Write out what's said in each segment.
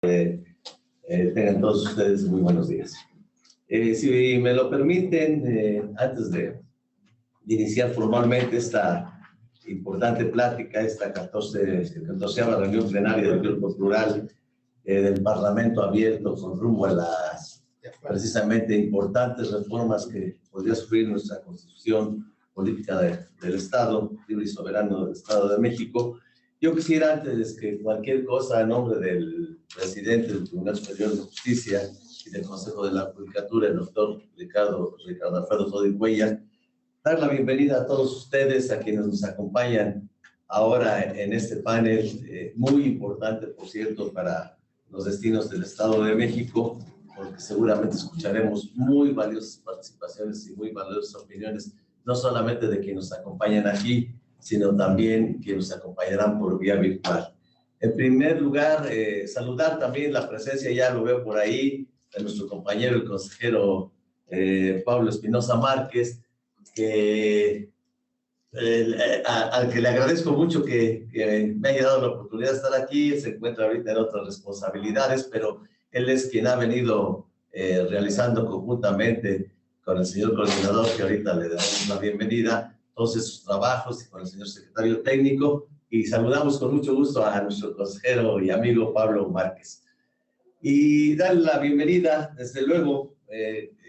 Tengan todos ustedes muy buenos días. Si me lo permiten, antes de iniciar formalmente esta importante plática, esta 14ª reunión plenaria del Grupo Plural del Parlamento Abierto con rumbo a las precisamente importantes reformas que podría sufrir nuestra Constitución Política del Estado, libre y soberano del Estado de México, yo quisiera, antes que cualquier cosa, en nombre del presidente del Tribunal Superior de Justicia y del Consejo de la Judicatura, el doctor Ricardo Alfredo Sodi Cuellar, dar la bienvenida a todos ustedes, a quienes nos acompañan ahora en este panel, muy importante, por cierto, para los destinos del Estado de México, porque seguramente escucharemos muy valiosas participaciones y muy valiosas opiniones, no solamente de quienes nos acompañan aquí, sino también que nos acompañarán por vía virtual. En primer lugar, saludar también la presencia, ya lo veo por ahí, de nuestro compañero, el consejero Pablo Espinosa Márquez, al que le agradezco mucho que me haya dado la oportunidad de estar aquí. Él se encuentra ahorita en otras responsabilidades, pero él es quien ha venido realizando conjuntamente con el señor coordinador, que ahorita le damos la bienvenida, todos esos trabajos, y con el señor secretario técnico, y saludamos con mucho gusto a nuestro consejero y amigo Pablo Márquez. Y darle la bienvenida, desde luego,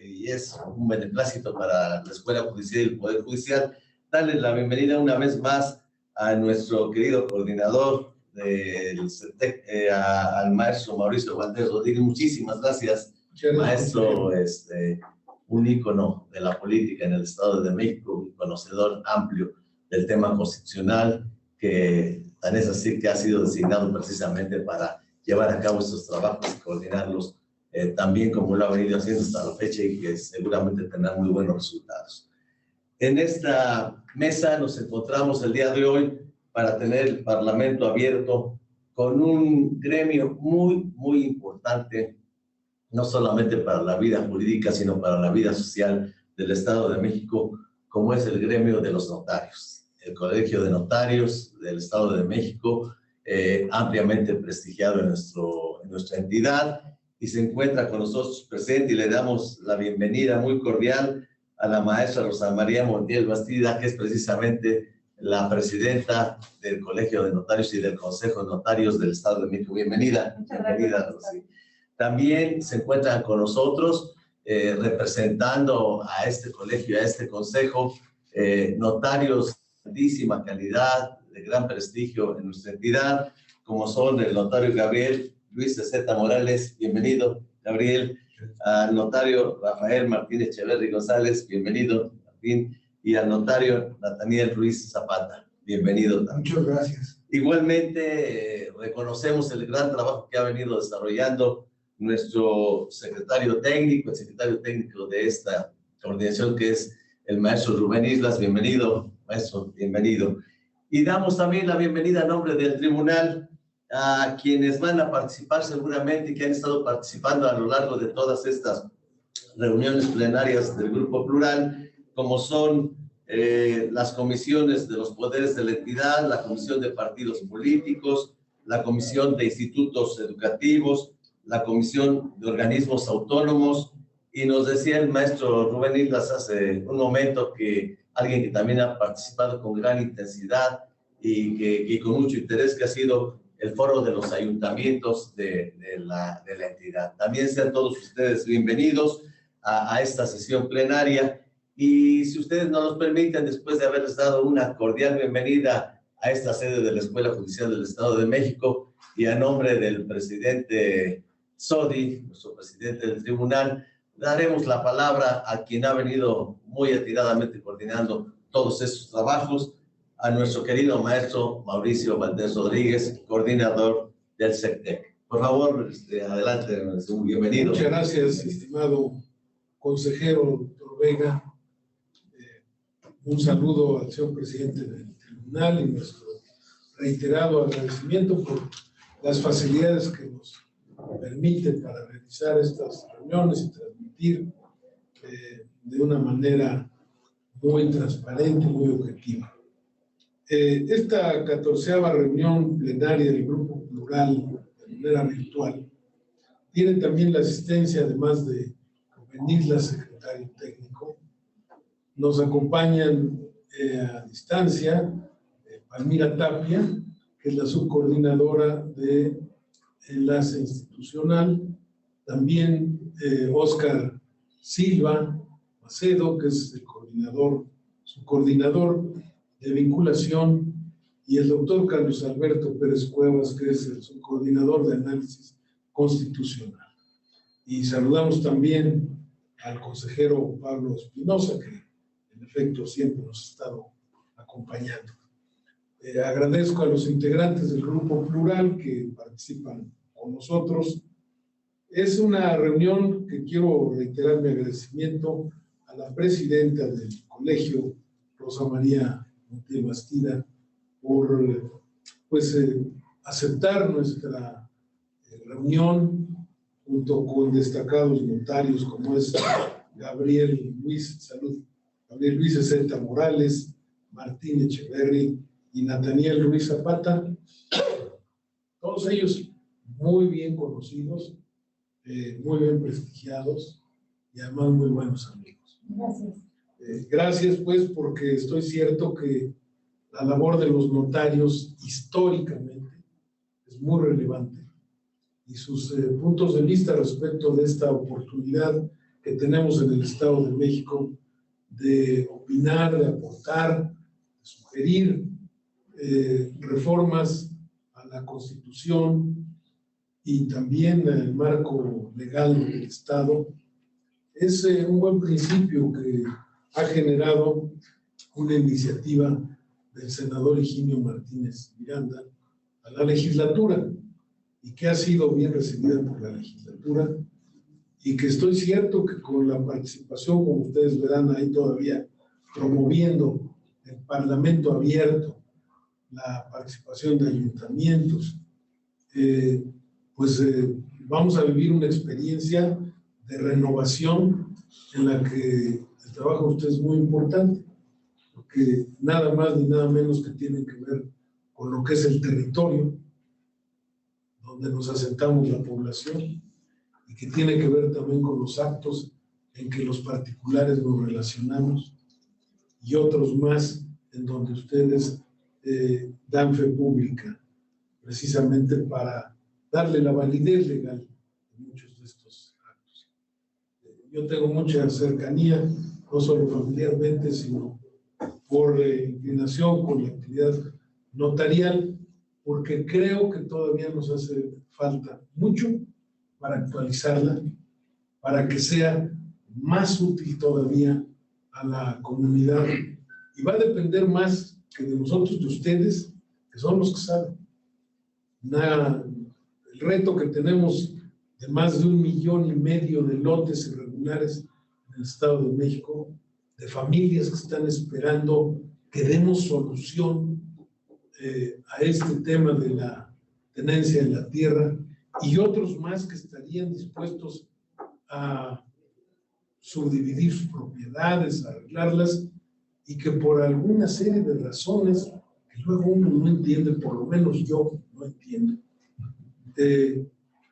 y es un beneplácito para la Escuela Judicial y el Poder Judicial, darle la bienvenida una vez más a nuestro querido coordinador del CETEC, al maestro Mauricio Valdés Rodríguez. Muchísimas gracias, maestro, un ícono de la política en el Estado de México, un conocedor amplio del tema constitucional, que tan es así que ha sido designado precisamente para llevar a cabo estos trabajos y coordinarlos también como lo ha venido haciendo hasta la fecha, y que seguramente tendrá muy buenos resultados. En esta mesa nos encontramos el día de hoy para tener el Parlamento abierto con un gremio muy importante, no solamente para la vida jurídica, sino para la vida social del Estado de México, como es el gremio de los notarios. El Colegio de Notarios del Estado de México, ampliamente prestigiado en nuestra entidad, y se encuentra con nosotros presente, y le damos la bienvenida muy cordial a la maestra Rosa María Montiel Bastida, que es precisamente la presidenta del Colegio de Notarios y del Consejo de Notarios del Estado de México. Bienvenida. Bienvenida, Rosy. También se encuentran con nosotros, representando a este colegio, a este consejo, notarios de altísima calidad, de gran prestigio en nuestra entidad, como son el notario Gabriel Luis Z. Morales. Bienvenido, Gabriel. Al notario Rafael Martínez Echeverri González. Bienvenido, Martín. Y al notario Nathaniel Ruiz Zapata. Bienvenido también. Muchas gracias. Igualmente, reconocemos el gran trabajo que ha venido desarrollando nuestro secretario técnico, el secretario técnico de esta coordinación, que es el maestro Rubén Islas. Bienvenido, maestro, bienvenido. Y damos también la bienvenida a nombre del tribunal a quienes van a participar seguramente y que han estado participando a lo largo de todas estas reuniones plenarias del Grupo Plural, como son las comisiones de los poderes de la entidad, la comisión de partidos políticos, la comisión de institutos educativos, la comisión de organismos autónomos. Y nos decía el maestro Rubén Islas hace un momento que alguien que también ha participado con gran intensidad y con mucho interés, que ha sido el foro de los ayuntamientos de la entidad. También sean todos ustedes bienvenidos a esta sesión plenaria, y si ustedes nos lo permiten, después de haberles dado una cordial bienvenida a esta sede de la Escuela Judicial del Estado de México, y a nombre del presidente Sodi, nuestro presidente del tribunal, daremos la palabra a quien ha venido muy atinadamente coordinando todos estos trabajos, a nuestro querido maestro Mauricio Valdés Rodríguez, coordinador del CETEC. Por favor, adelante, bienvenido. Muchas gracias, estimado consejero, doctor Vega. Un saludo al señor presidente del tribunal y nuestro reiterado agradecimiento por las facilidades que nos permiten para realizar estas reuniones y transmitir de una manera muy transparente y muy objetiva. Esta 14ª reunión plenaria del Grupo Plural de manera virtual Tiene también la asistencia, además de Rubén Islas, secretario técnico. Nos acompañan a distancia Palmira Tapia, que es la subcoordinadora de Enlace Institucional. También Óscar Silva Macedo, que es el subcoordinador de vinculación, y el doctor Carlos Alberto Pérez Cuevas, que es el subcoordinador de análisis constitucional. Y saludamos también al consejero Pablo Espinosa, que en efecto siempre nos ha estado acompañando. Agradezco a los integrantes del Grupo Plural que participan con nosotros. Es una reunión que quiero reiterar mi agradecimiento a la presidenta del colegio, Rosa María Montiel Bastida, por aceptar nuestra reunión junto con destacados notarios como es Gabriel Luis Ezeta Morales, Martín Echeverri y Nathaniel Ruiz Zapata, todos ellos muy bien conocidos, muy bien prestigiados y además muy buenos amigos. Gracias. Gracias, pues, porque estoy cierto que la labor de los notarios históricamente es muy relevante y sus puntos de vista respecto de esta oportunidad que tenemos en el Estado de México de opinar, de aportar, de sugerir reformas a la Constitución y también al marco legal del Estado, es un buen principio que ha generado una iniciativa del senador Higinio Martínez Miranda a la legislatura y que ha sido bien recibida por la legislatura y que estoy cierto que con la participación, como ustedes verán ahí todavía, promoviendo el Parlamento abierto, la participación de ayuntamientos, vamos a vivir una experiencia de renovación en la que el trabajo de ustedes es muy importante, porque nada más ni nada menos que tiene que ver con lo que es el territorio donde nos asentamos la población y que tiene que ver también con los actos en que los particulares nos relacionamos y otros más en donde ustedes dan fe pública, precisamente para darle la validez legal a muchos de estos actos. Yo tengo mucha cercanía, no solo familiarmente, sino por inclinación con la actividad notarial, porque creo que todavía nos hace falta mucho para actualizarla, para que sea más útil todavía a la comunidad. Y va a depender más que de nosotros, de ustedes, que son los que saben. El reto que tenemos de más de 1,5 millones de lotes irregulares en el Estado de México, de familias que están esperando que demos solución a este tema de la tenencia de la tierra, y otros más que estarían dispuestos a subdividir sus propiedades, a arreglarlas, y que por alguna serie de razones que luego uno no entiende, por lo menos yo no entiendo,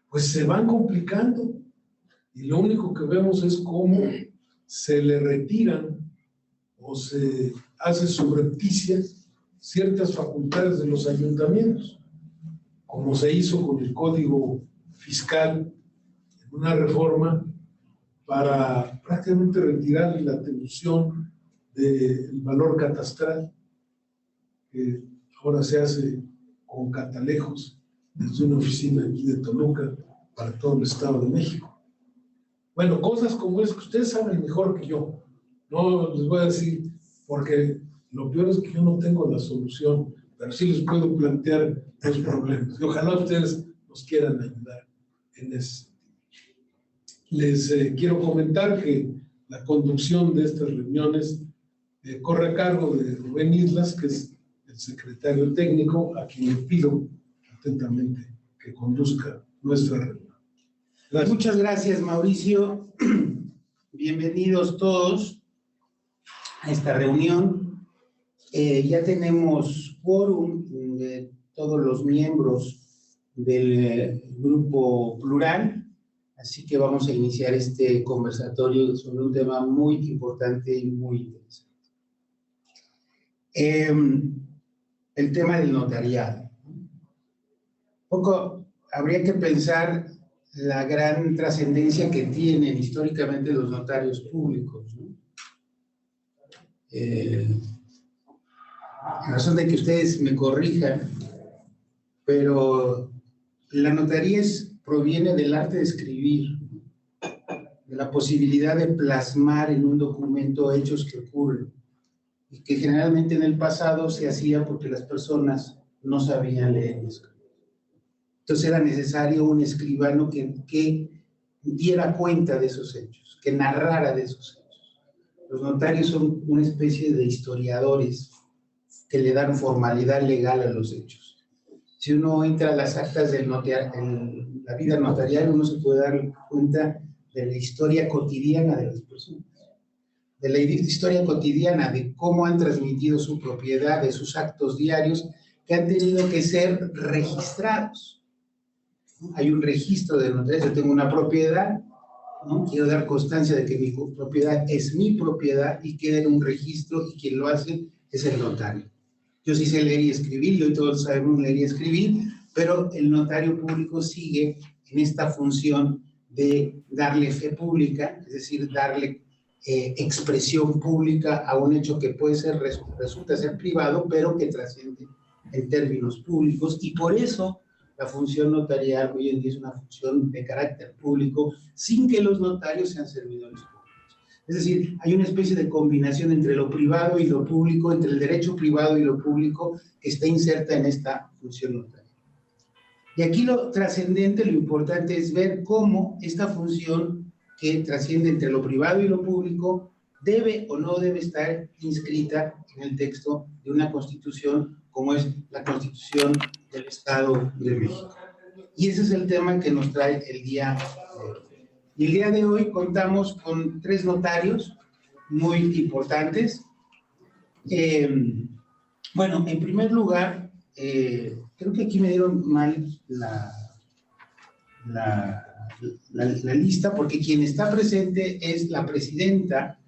pues se van complicando, y lo único que vemos es cómo se le retiran o se hace subrepticia ciertas facultades de los ayuntamientos, como se hizo con el Código Fiscal en una reforma para prácticamente retirar la atribución del valor catastral, que ahora se hace con catalejos desde una oficina aquí de Toluca para todo el Estado de México. Bueno, cosas como es que ustedes saben mejor que yo. No les voy a decir, porque lo peor es que yo no tengo la solución, pero sí les puedo plantear los problemas. Y ojalá ustedes nos quieran ayudar en ese sentido. Les quiero comentar que la conducción de estas reuniones corre a cargo de Rubén Islas, que es el secretario técnico, a quien le pido atentamente que conduzca nuestra reunión. Gracias. Muchas gracias, Mauricio. Bienvenidos todos a esta reunión. Ya tenemos quórum de todos los miembros del Grupo Plural. Así que vamos a iniciar este conversatorio sobre un tema muy importante y muy interesante. El tema del notariado. Poco habría que pensar la gran trascendencia que tienen históricamente los notarios públicos, ¿no? A razón de que ustedes me corrijan, pero la notaría proviene del arte de escribir, de la posibilidad de plasmar en un documento hechos que ocurren, y que generalmente en el pasado se hacía porque las personas no sabían leer y escribir. Entonces era necesario un escribano que diera cuenta de esos hechos, que narrara de esos hechos. Los notarios son una especie de historiadores que le dan formalidad legal a los hechos. Si uno entra a las actas en la vida notarial, uno se puede dar cuenta de la historia cotidiana de las personas, de la historia cotidiana de cómo han transmitido su propiedad, de sus actos diarios que han tenido que ser registrados. Hay un registro de notario. Yo tengo una propiedad, ¿no? Quiero dar constancia de que mi propiedad es mi propiedad y queda en un registro, y quien lo hace es el notario. Yo sí sé leer y escribir, y hoy todos sabemos leer y escribir, pero el notario público sigue en esta función de darle fe pública, es decir, darle expresión pública a un hecho que puede ser, resulta ser privado, pero que trasciende en términos públicos, y por eso la función notarial hoy en día es una función de carácter público, sin que los notarios sean servidores públicos. Es decir, hay una especie de combinación entre lo privado y lo público, entre el derecho privado y lo público, que está inserta en esta función notarial. Y aquí lo trascendente, lo importante es ver cómo esta función que trasciende entre lo privado y lo público debe o no debe estar inscrita en el texto de una constitución como es la Constitución del Estado de México. Y ese es el tema que nos trae el día de hoy. Y el día de hoy contamos con 3 notarios muy importantes. Bueno, en primer lugar, creo que aquí me dieron mal la lista, porque quien está presente es la presidenta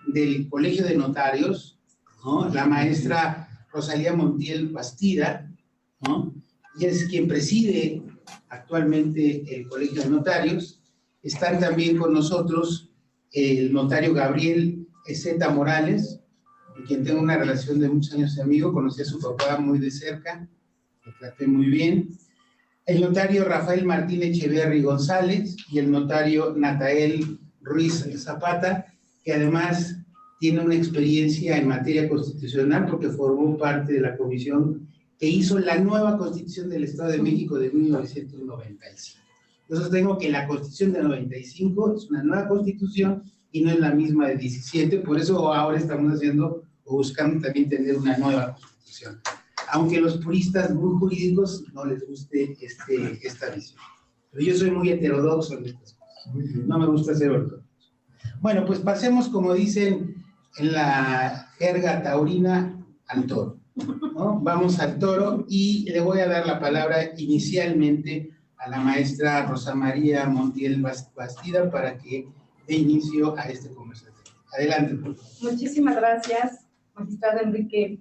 del Colegio de Notarios, ¿no? La maestra Rosalía Montiel Bastida, ¿no? Y es quien preside actualmente el Colegio de Notarios. Están también con nosotros el notario Gabriel Ezeta Morales, con quien tengo una relación de muchos años de amigo, conocí a su papá muy de cerca, lo traté muy bien. El notario Rafael Martín Echeverri González y el notario Natael Ruiz Zapata, que además tiene una experiencia en materia constitucional porque formó parte de la comisión que hizo la nueva Constitución del Estado de México de 1995. Yo sostengo que la Constitución de 95 es una nueva Constitución y no es la misma de 17, por eso ahora estamos haciendo o buscando también tener una nueva Constitución. Aunque a los puristas muy jurídicos no les guste esta visión. Pero yo soy muy heterodoxo en estas cosas. No me gusta ser ortodoxo. Bueno, pues pasemos, como dicen en la jerga taurina, al toro, ¿no? Vamos al toro, y le voy a dar la palabra inicialmente a la maestra Rosa María Montiel Bastida para que dé inicio a este conversatorio. Adelante, por favor. Muchísimas gracias, magistrado Enrique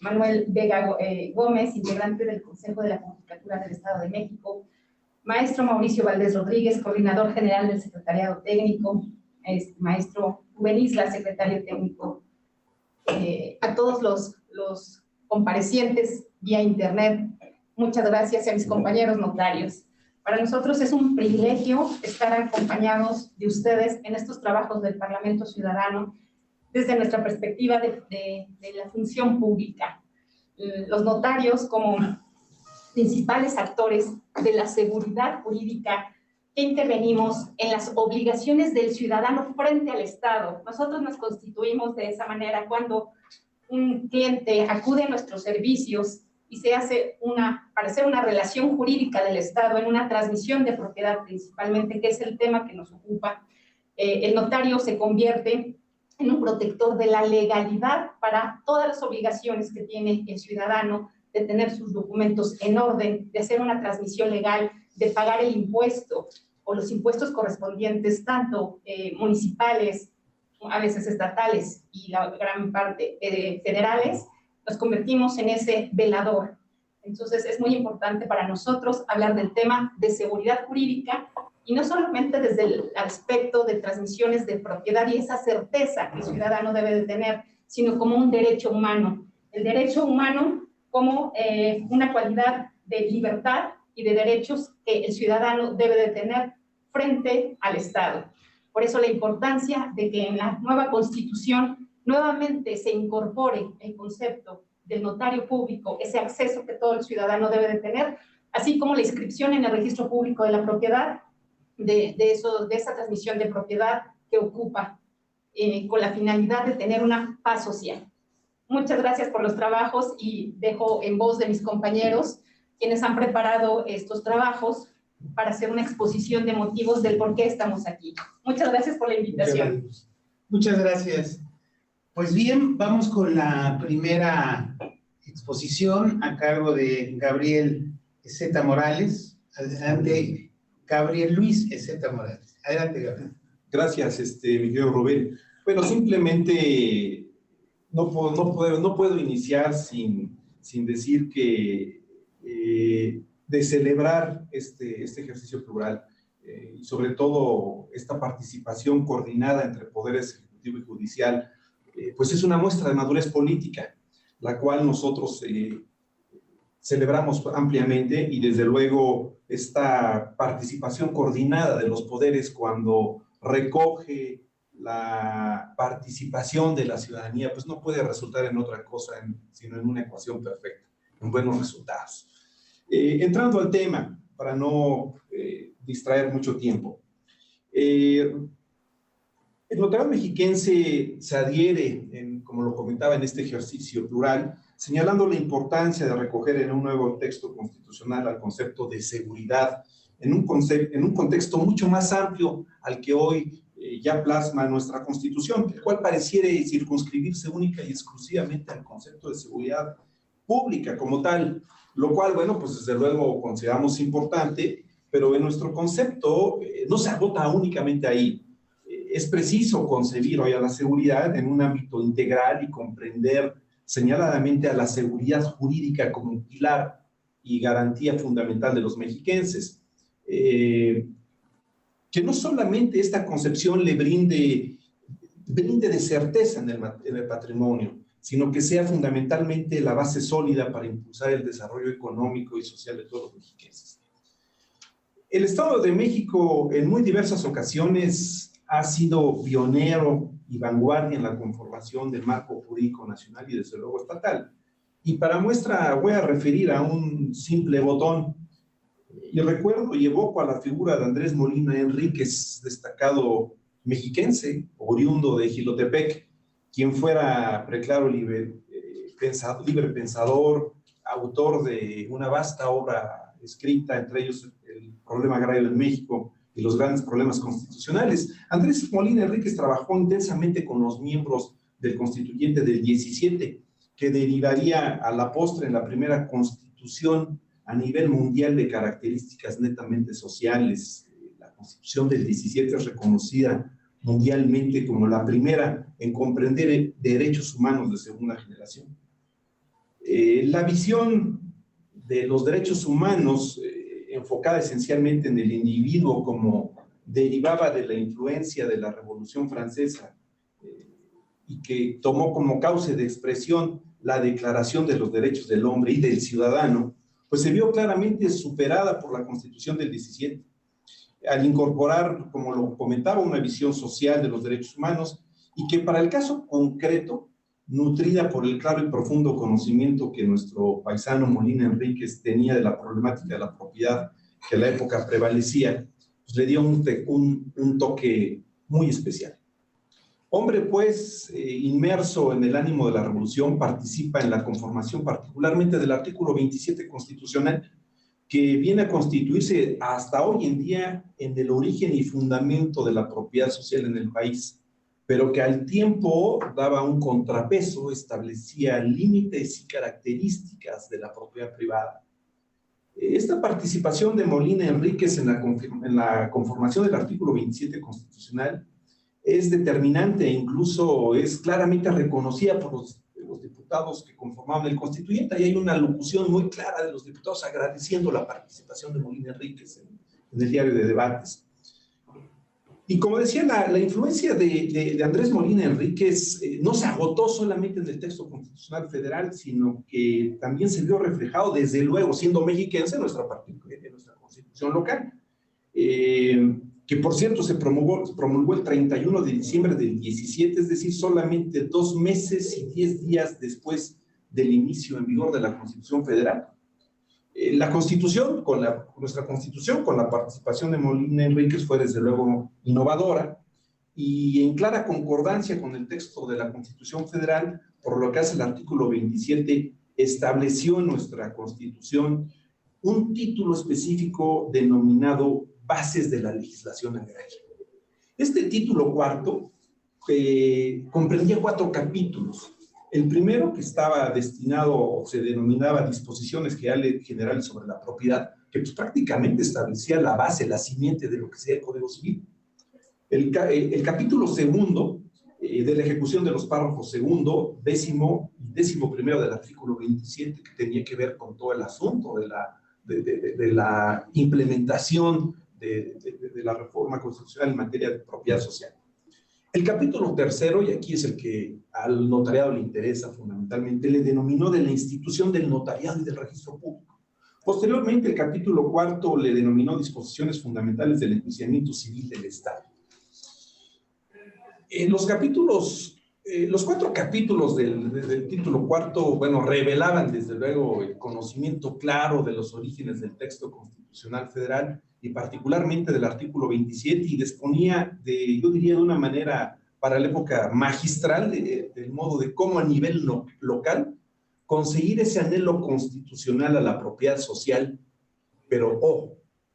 Manuel Vega Gómez, integrante del Consejo de la Judicatura del Estado de México, maestro Mauricio Valdés Rodríguez, coordinador general del Secretariado Técnico, maestro Rubén Isla, secretario técnico, a todos los comparecientes vía internet, muchas gracias, y a mis compañeros notarios. Para nosotros es un privilegio estar acompañados de ustedes en estos trabajos del Parlamento Ciudadano desde nuestra perspectiva de la función pública. Los notarios como principales actores de la seguridad jurídica que intervenimos en las obligaciones del ciudadano frente al Estado. Nosotros nos constituimos de esa manera cuando un cliente acude a nuestros servicios y se hace para hacer una relación jurídica del Estado en una transmisión de propiedad principalmente, que es el tema que nos ocupa. El notario se convierte en un protector de la legalidad para todas las obligaciones que tiene el ciudadano, de tener sus documentos en orden, de hacer una transmisión legal, de pagar el impuesto, o los impuestos correspondientes, tanto municipales, a veces estatales y la gran parte federales, nos convertimos en ese velador. Entonces es muy importante para nosotros hablar del tema de seguridad jurídica, y no solamente desde el aspecto de transmisiones de propiedad y esa certeza que el ciudadano debe de tener, sino como un derecho humano. El derecho humano como una cualidad de libertad y de derechos que el ciudadano debe de tener frente al Estado. Por eso la importancia de que en la nueva Constitución nuevamente se incorpore el concepto del notario público, ese acceso que todo el ciudadano debe de tener, así como la inscripción en el registro público de la propiedad, de esa transmisión de propiedad que ocupa con la finalidad de tener una paz social. Muchas gracias por los trabajos y dejo en voz de mis compañeros quienes han preparado estos trabajos para hacer una exposición de motivos del por qué estamos aquí. Muchas gracias por la invitación. Muchas gracias. Pues bien, vamos con la primera exposición a cargo de Gabriel Ezeta Morales. Adelante, Gabriel Luis Ezeta Morales. Adelante, Gabriel. Gracias, mi querido Rubén. Bueno, simplemente no puedo iniciar sin decir que de celebrar este ejercicio plural y sobre todo esta participación coordinada entre poderes ejecutivo y judicial, pues es una muestra de madurez política, la cual nosotros celebramos ampliamente, y desde luego esta participación coordinada de los poderes cuando recoge la participación de la ciudadanía, pues no puede resultar en otra cosa sino en una ecuación perfecta, en buenos resultados. Entrando al tema, para no distraer mucho tiempo, el notariado mexiquense se adhiere, como lo comentaba, en este ejercicio plural, señalando la importancia de recoger en un nuevo texto constitucional al concepto de seguridad, en un contexto mucho más amplio al que hoy ya plasma nuestra Constitución, el cual pareciera circunscribirse única y exclusivamente al concepto de seguridad pública como tal, lo cual, bueno, pues desde luego consideramos importante, pero en nuestro concepto no se agota únicamente ahí. Es preciso concebir hoy a la seguridad en un ámbito integral y comprender señaladamente a la seguridad jurídica como un pilar y garantía fundamental de los mexiquenses. Que no solamente esta concepción le brinde de certeza en el patrimonio, sino que sea fundamentalmente la base sólida para impulsar el desarrollo económico y social de todos los mexiquenses. El Estado de México en muy diversas ocasiones ha sido pionero y vanguardia en la conformación del marco jurídico nacional y desde luego estatal. Y para muestra voy a referir a un simple botón. Y recuerdo y evoco a la figura de Andrés Molina Enríquez, destacado mexiquense, oriundo de Jilotepec, quien fuera preclaro libre pensador, autor de una vasta obra escrita, entre ellos El problema agrario en México y los grandes problemas constitucionales. Andrés Molina Enríquez trabajó intensamente con los miembros del constituyente del 17, que derivaría a la postre en la primera constitución a nivel mundial de características netamente sociales. La Constitución del 17 es reconocida mundialmente como la primera en comprender derechos humanos de segunda generación. La visión de los derechos humanos, enfocada esencialmente en el individuo como derivaba de la influencia de la Revolución Francesa y que tomó como cauce de expresión la Declaración de los Derechos del Hombre y del Ciudadano, pues se vio claramente superada por la Constitución del 17, al incorporar, como lo comentaba, una visión social de los derechos humanos y que para el caso concreto, nutrida por el claro y profundo conocimiento que nuestro paisano Molina Enríquez tenía de la problemática de la propiedad que a la época prevalecía, pues le dio un toque muy especial. Hombre, pues, inmerso en el ánimo de la revolución, participa en la conformación particularmente del artículo 27 constitucional, que viene a constituirse hasta hoy en día en el origen y fundamento de la propiedad social en el país, pero que al tiempo daba un contrapeso, establecía límites y características de la propiedad privada. Esta participación de Molina Enríquez en la conformación del artículo 27 constitucional es determinante e incluso es claramente reconocida por los diputados que conformaban el constituyente. Y hay una locución muy clara de los diputados agradeciendo la participación de Molina Enríquez en el diario de debates. Y como decía, la influencia de Andrés Molina Enríquez no se agotó solamente en el texto constitucional federal, sino que también se vio reflejado, desde luego, siendo mexiquense, en nuestra constitución local, que por cierto se promulgó el 31 de diciembre del 17, es decir, solamente 2 meses y 10 días después del inicio en vigor de la Constitución Federal. La Constitución, nuestra Constitución, con la participación de Molina Enríquez, fue desde luego innovadora y en clara concordancia con el texto de la Constitución Federal, por lo que hace el artículo 27, estableció en nuestra Constitución un título específico denominado Bases de la Legislación Agraria. Este título cuarto comprendía 4 capítulos. El primero, que estaba destinado, o se denominaba Disposiciones Generales sobre la Propiedad, que pues prácticamente establecía la base, la simiente de lo que sería el Código Civil. El capítulo segundo, de la ejecución de los párrafos segundo, 10º y 11º del artículo 27, que tenía que ver con todo el asunto de la implementación de la reforma constitucional en materia de propiedad social. El capítulo tercero, y aquí es el que al notariado le interesa fundamentalmente, le denominó de la institución del notariado y del registro público. Posteriormente, el capítulo cuarto le denominó disposiciones fundamentales del enjuiciamiento civil del Estado. Los 4 capítulos del título cuarto, bueno, revelaban desde luego el conocimiento claro de los orígenes del texto constitucional federal y particularmente del artículo 27, y disponía yo diría de una manera para la época magistral del modo de cómo a nivel local conseguir ese anhelo constitucional a la propiedad social, pero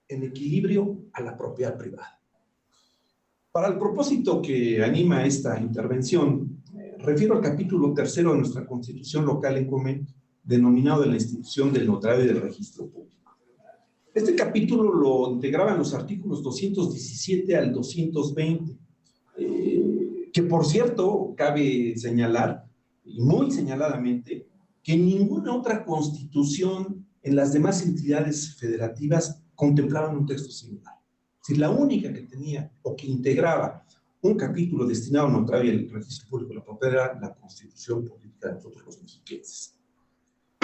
en equilibrio a la propiedad privada. Para el propósito que anima esta intervención, refiero al capítulo tercero de nuestra Constitución local en Comé, denominado de la institución del notario y del registro público. Este capítulo lo integraban los artículos 217 al 220, que por cierto, cabe señalar, y muy señaladamente, que ninguna otra constitución en las demás entidades federativas contemplaban un texto similar. Es decir, la única que tenía o que integraba un capítulo destinado al notario y al registro público de la propiedad era la Constitución Política de nosotros los mexiquenses.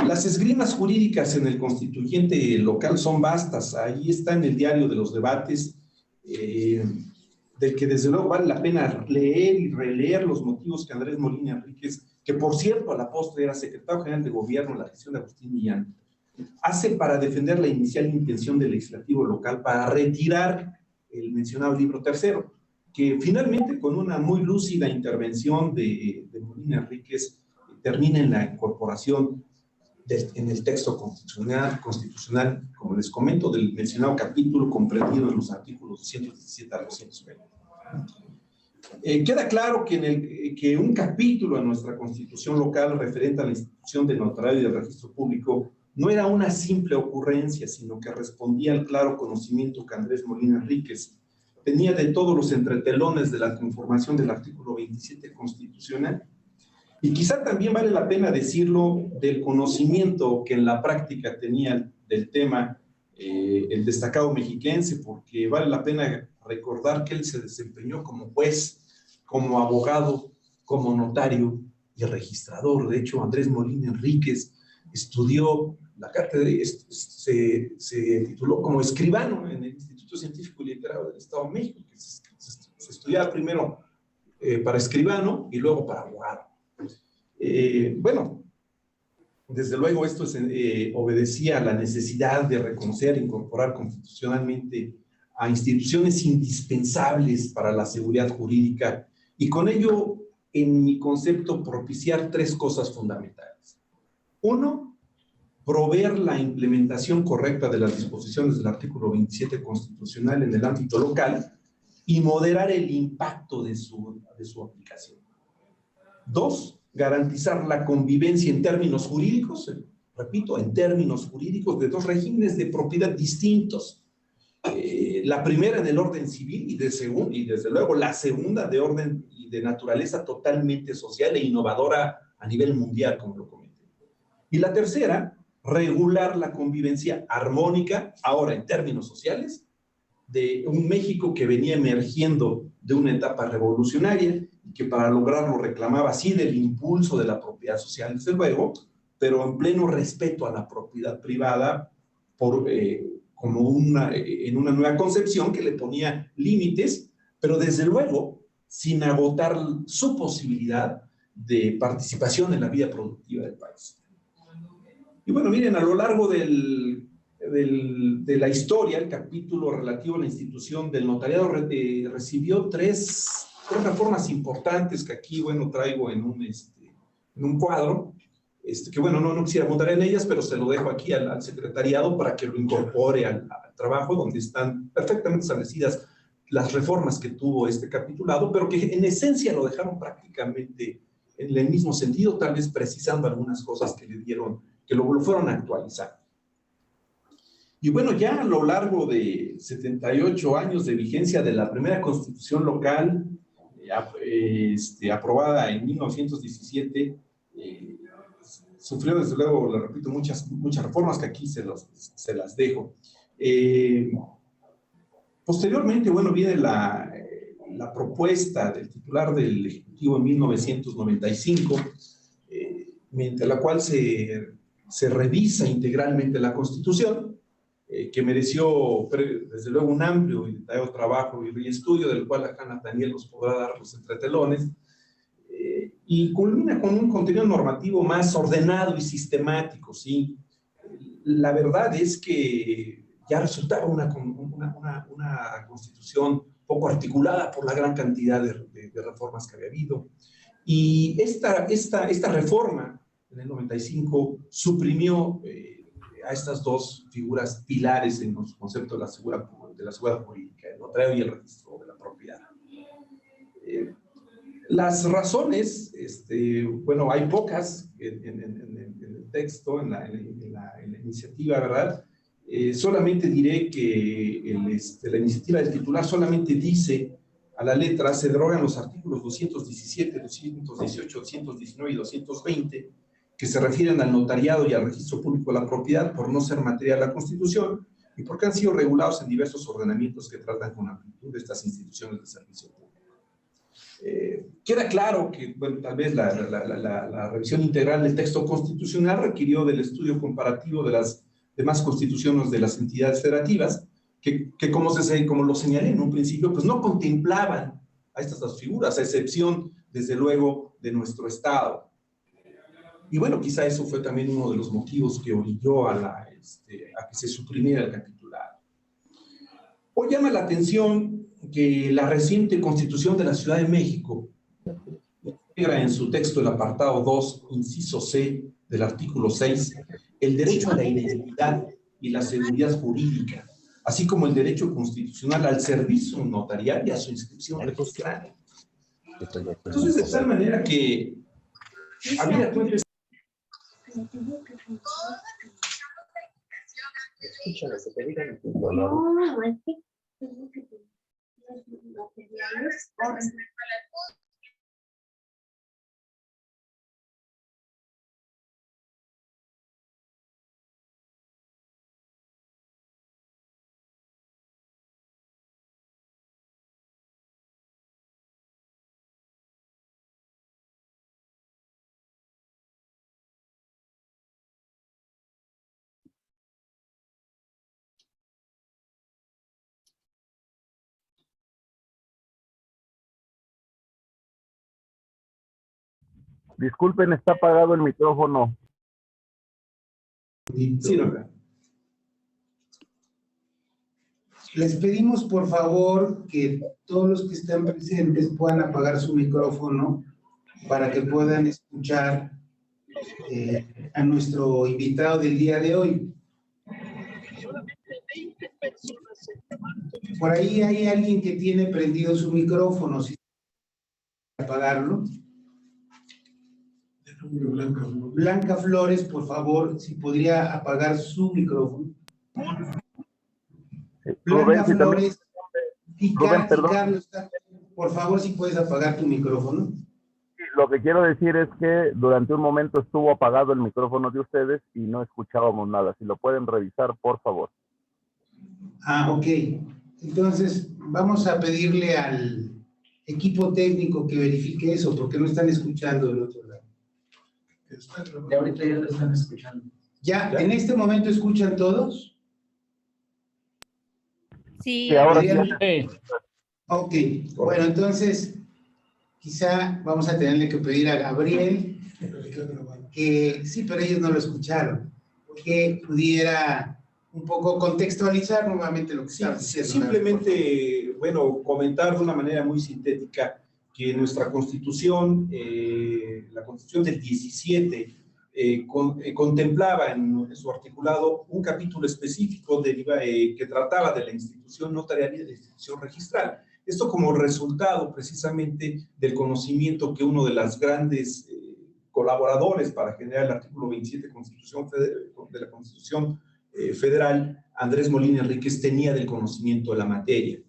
Las esgrimas jurídicas en el constituyente local son vastas. Ahí está en el diario de los debates, del que desde luego vale la pena leer y releer los motivos que Andrés Molina Enríquez, que por cierto a la postre era secretario general de gobierno en la gestión de Agustín Millán, hace para defender la inicial intención del legislativo local para retirar el mencionado libro tercero, que finalmente con una muy lúcida intervención de Molina Enríquez termina en la incorporación en el texto constitucional, como les comento, del mencionado capítulo comprendido en los artículos 217 a 220. Queda claro que un capítulo en nuestra Constitución local referente a la institución del notariado y del registro público no era una simple ocurrencia, sino que respondía al claro conocimiento que Andrés Molina Enríquez tenía de todos los entretelones de la conformación del artículo 27 constitucional. Y quizá también vale la pena decirlo del conocimiento que en la práctica tenía del tema el destacado mexiquense, porque vale la pena recordar que él se desempeñó como juez, como abogado, como notario y registrador. De hecho, Andrés Molina Enríquez estudió la cátedra, se tituló como escribano en el Instituto Científico y Literario del Estado de México, que se estudiaba primero para escribano y luego para abogado. Bueno, desde luego esto obedecía a la necesidad de reconocer e incorporar constitucionalmente a instituciones indispensables para la seguridad jurídica y con ello, en mi concepto, propiciar 3 cosas fundamentales. 1, proveer la implementación correcta de las disposiciones del artículo 27 constitucional en el ámbito local y moderar el impacto de su aplicación. 2, garantizar la convivencia en términos jurídicos, repito, en términos jurídicos, de dos regímenes de propiedad distintos. La primera en el orden civil y desde luego la segunda de orden y de naturaleza totalmente social e innovadora a nivel mundial, como lo comenté. Y la tercera, regular la convivencia armónica, ahora en términos sociales, de un México que venía emergiendo de una etapa revolucionaria y que para lograrlo reclamaba sí del impulso de la propiedad social, desde luego, pero en pleno respeto a la propiedad privada como en una nueva concepción que le ponía límites, pero desde luego sin agotar su posibilidad de participación en la vida productiva del país. Y bueno, miren, a lo largo de la historia, el capítulo relativo a la institución del notariado recibió tres reformas importantes que aquí, bueno, traigo en un cuadro, que bueno, no quisiera montar en ellas, pero se lo dejo aquí al secretariado para que lo incorpore al trabajo, donde están perfectamente establecidas las reformas que tuvo este capitulado, pero que en esencia lo dejaron prácticamente en el mismo sentido, tal vez precisando algunas cosas que lo fueron actualizando. Y bueno, ya a lo largo de 78 años de vigencia de la primera constitución local, aprobada en 1917, sufrió desde luego, lo repito, muchas reformas que aquí se las dejo. Posteriormente, bueno, viene la propuesta del titular del Ejecutivo en 1995, mediante la cual se revisa integralmente la Constitución, que mereció desde luego un amplio y detallado trabajo y estudio, del cual acá Nathaniel nos podrá dar los entretelones, y culmina con un contenido normativo más ordenado y sistemático, ¿sí? La verdad es que ya resultaba una constitución poco articulada por la gran cantidad de reformas que había habido. Y esta reforma en el 95 suprimió a estas dos figuras pilares en los conceptos de la seguridad jurídica, el notario y el registro de la propiedad. Las razones, bueno, hay pocas en el texto, en la iniciativa, ¿verdad? Solamente diré que la iniciativa del titular solamente dice a la letra: se derogan los artículos 217, 218, 219 y 220 que se refieren al notariado y al registro público de la propiedad por no ser materia de la Constitución y porque han sido regulados en diversos ordenamientos que tratan con amplitud de estas instituciones de servicio público. Queda claro que, bueno, tal vez la revisión integral del texto constitucional requirió del estudio comparativo de las demás constituciones de las entidades federativas, que como lo señalé en un principio, pues no contemplaban a estas dos figuras, a excepción, desde luego, de nuestro Estado. Y bueno, quizá eso fue también uno de los motivos que orilló a que se suprimiera el capitulado. Hoy llama la atención que la reciente Constitución de la Ciudad de México integra en su texto el apartado 2, inciso C del artículo 6, el derecho a la identidad y la seguridad jurídica, así como el derecho constitucional al servicio notarial y a su inscripción registrada. Entonces, de tal manera que había cuenta. Escucha lo que te digan en tu color. No, es que tengo que tener los materiales con respecto a la Disculpen, está apagado el micrófono. Sí, no. Les pedimos por favor que todos los que están presentes puedan apagar su micrófono para que puedan escuchar a nuestro invitado del día de hoy. Por ahí hay alguien que tiene prendido su micrófono, si apagarlo. nombre Blanca Flores. Blanca Flores, por favor, si podría apagar su micrófono. Rubén, Blanca si también, Flores y Rubén, perdón. Carlos, por favor, si puedes apagar tu micrófono. Lo que quiero decir es que durante un momento estuvo apagado el micrófono de ustedes y no escuchábamos nada. Si lo pueden revisar, por favor. Ah, ok. Entonces, vamos a pedirle al equipo técnico que verifique eso, porque no están escuchando del otro lado. Ya ahorita ya lo están escuchando. ¿Ya? ¿En este momento escuchan todos? Sí, Sí, ahora sí. ¿Podrían? Ok. Bueno, entonces, quizá vamos a tenerle que pedir a Gabriel que, sí, pero ellos no lo escucharon, que pudiera un poco contextualizar nuevamente lo que Sí, estaba diciendo. simplemente, bueno, comentar de una manera muy sintética que nuestra Constitución, la Constitución del 17, contemplaba en su articulado un capítulo específico que trataba de la institución notarial y de la institución registral. Esto como resultado precisamente del conocimiento que uno de los grandes colaboradores para generar el artículo 27 de la Constitución Federal, Andrés Molina Enríquez, tenía del conocimiento de la materia.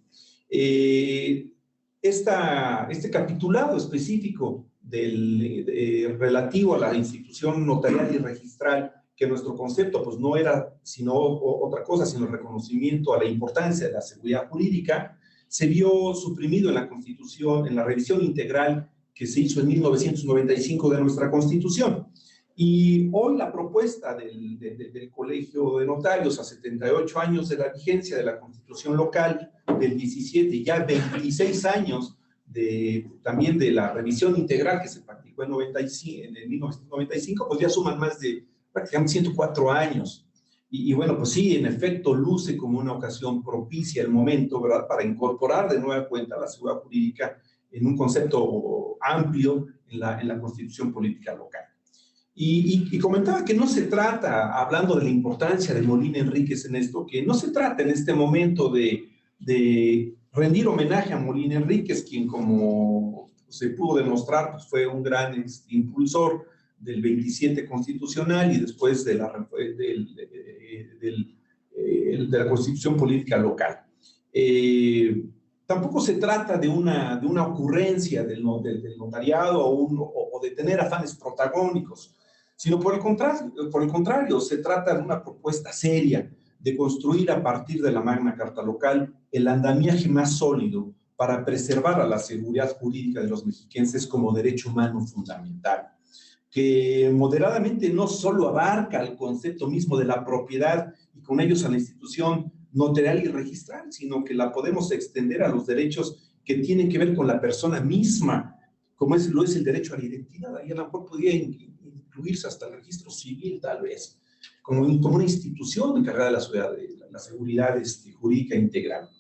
Este capitulado específico relativo a la institución notarial y registral, que nuestro concepto pues no era sino otra cosa, sino el reconocimiento a la importancia de la seguridad jurídica, se vio suprimido en la Constitución, en la revisión integral que se hizo en 1995 de nuestra Constitución. Y hoy la propuesta del Colegio de Notarios, a 78 años de la vigencia de la Constitución local del 17, ya 26 años también de la revisión integral que se practicó en 1995, pues ya suman más de prácticamente 104 años. Y bueno, pues sí, en efecto, luce como una ocasión propicia el momento, ¿verdad?, para incorporar de nueva cuenta la seguridad jurídica en un concepto amplio en la Constitución política local. Y comentaba que no se trata, hablando de la importancia de Molina Enríquez en esto, que no se trata en este momento de rendir homenaje a Molina Enríquez, quien, como se pudo demostrar, pues fue un gran impulsor del 27 constitucional y después de la Constitución política local. Tampoco se trata de una ocurrencia del notariado o de tener afanes protagónicos, sino por el contrario, se trata de una propuesta seria de construir a partir de la Magna Carta Local el andamiaje más sólido para preservar a la seguridad jurídica de los mexiquenses como derecho humano fundamental, que moderadamente no solo abarca el concepto mismo de la propiedad y con ellos a la institución notarial y registral, sino que la podemos extender a los derechos que tienen que ver con la persona misma, como lo es el derecho a la identidad. Ahí a lo mejor podría incluirse hasta el registro civil, tal vez, como una institución encargada de la seguridad jurídica integral.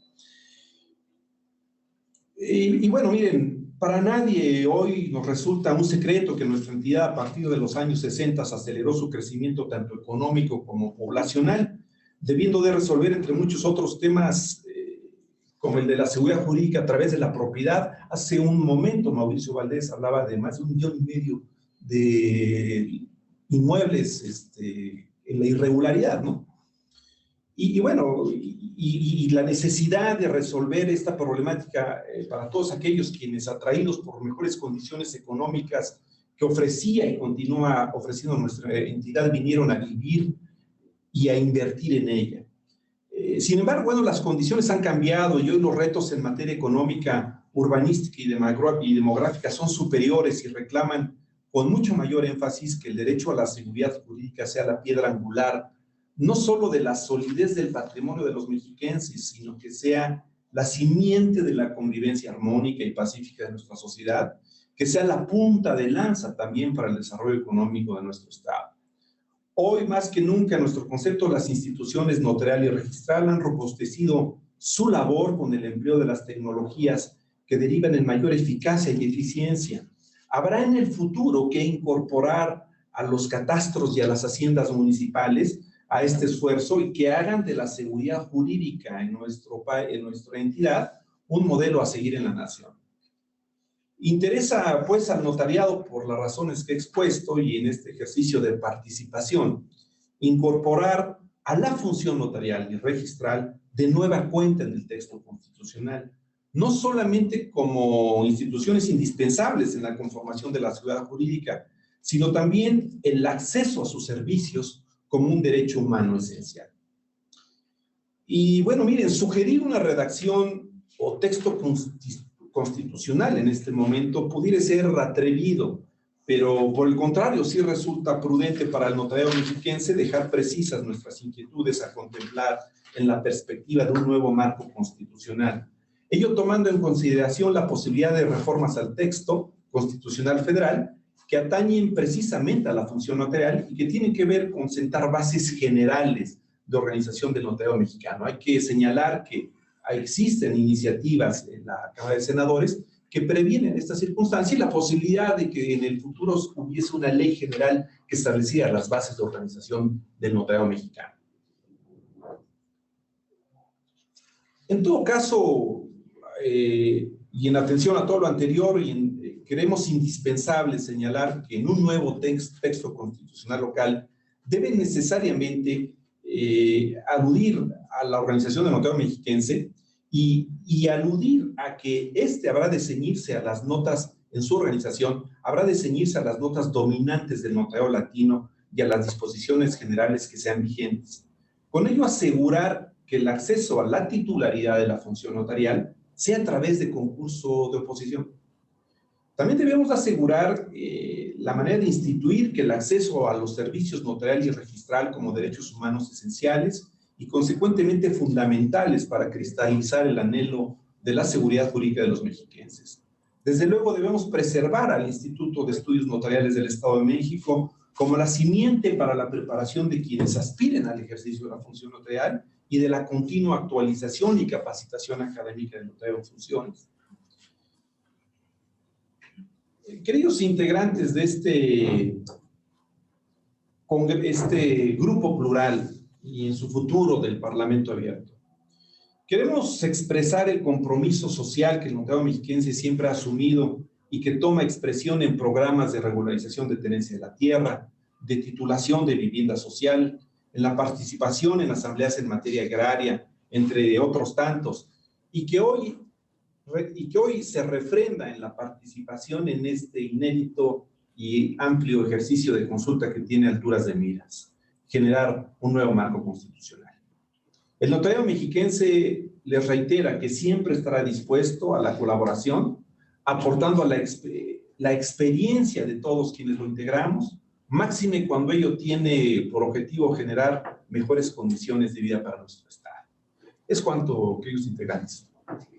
Y bueno, miren, para nadie hoy nos resulta un secreto que nuestra entidad a partir de los años 60 aceleró su crecimiento tanto económico como poblacional, debiendo de resolver entre muchos otros temas como el de la seguridad jurídica a través de la propiedad. Hace un momento Mauricio Valdés hablaba de más de 1,5 millones de inmuebles en la irregularidad, ¿no? Y bueno, y la necesidad de resolver esta problemática para todos aquellos quienes, atraídos por mejores condiciones económicas que ofrecía y continúa ofreciendo nuestra entidad, vinieron a vivir y a invertir en ella. Sin embargo, bueno, las condiciones han cambiado y hoy los retos en materia económica, urbanística y demográfica son superiores y reclaman con mucho mayor énfasis que el derecho a la seguridad jurídica sea la piedra angular no solo de la solidez del patrimonio de los mexiquenses, sino que sea la simiente de la convivencia armónica y pacífica de nuestra sociedad, que sea la punta de lanza también para el desarrollo económico de nuestro Estado. Hoy, más que nunca, nuestro concepto de las instituciones notarial y registral han robustecido su labor con el empleo de las tecnologías que derivan en mayor eficacia y eficiencia. Habrá en el futuro que incorporar a los catastros y a las haciendas municipales a este esfuerzo y que hagan de la seguridad jurídica en nuestra entidad un modelo a seguir en la nación. Interesa pues al notariado, por las razones que he expuesto y en este ejercicio de participación, incorporar a la función notarial y registral de nueva cuenta en el texto constitucional, no solamente como instituciones indispensables en la conformación de la ciudad jurídica, sino también el acceso a sus servicios como un derecho humano esencial. Y bueno, miren, sugerir una redacción o texto constitucional en este momento pudiera ser atrevido, pero por el contrario, sí resulta prudente para el notariado mexiquense dejar precisas nuestras inquietudes a contemplar en la perspectiva de un nuevo marco constitucional. Ello tomando en consideración la posibilidad de reformas al texto constitucional federal que atañen precisamente a la función notarial y que tienen que ver con sentar bases generales de organización del notariado mexicano. Hay que señalar que existen iniciativas en la Cámara de Senadores que previenen esta circunstancia y la posibilidad de que en el futuro hubiese una ley general que estableciera las bases de organización del notariado mexicano. En todo caso, y en atención a todo lo anterior, creemos indispensable señalar que en un nuevo texto constitucional local debe necesariamente aludir a la organización del notariado mexiquense y aludir a que éste habrá de ceñirse a las notas en su organización, habrá de ceñirse a las notas dominantes del notariado latino y a las disposiciones generales que sean vigentes. Con ello asegurar que el acceso a la titularidad de la función notarial sea a través de concurso de oposición. También debemos asegurar la manera de instituir que el acceso a los servicios notarial y registral como derechos humanos esenciales y consecuentemente fundamentales para cristalizar el anhelo de la seguridad jurídica de los mexiquenses. Desde luego debemos preservar al Instituto de Estudios Notariales del Estado de México como la simiente para la preparación de quienes aspiren al ejercicio de la función notarial y de la continua actualización y capacitación académica del notario en funciones. Queridos integrantes de este grupo plural y en su futuro del Parlamento Abierto, queremos expresar el compromiso social que el notariado mexiquense siempre ha asumido y que toma expresión en programas de regularización de tenencia de la tierra, de titulación de vivienda social, en la participación en asambleas en materia agraria, entre otros tantos, y que hoy se refrenda en la participación en este inédito y amplio ejercicio de consulta que tiene alturas de miras, generar un nuevo marco constitucional. El notariado mexiquense les reitera que siempre estará dispuesto a la colaboración, aportando a la experiencia de todos quienes lo integramos, máxime cuando ello tiene por objetivo generar mejores condiciones de vida para nuestro Estado. Es cuanto, queridos integrantes.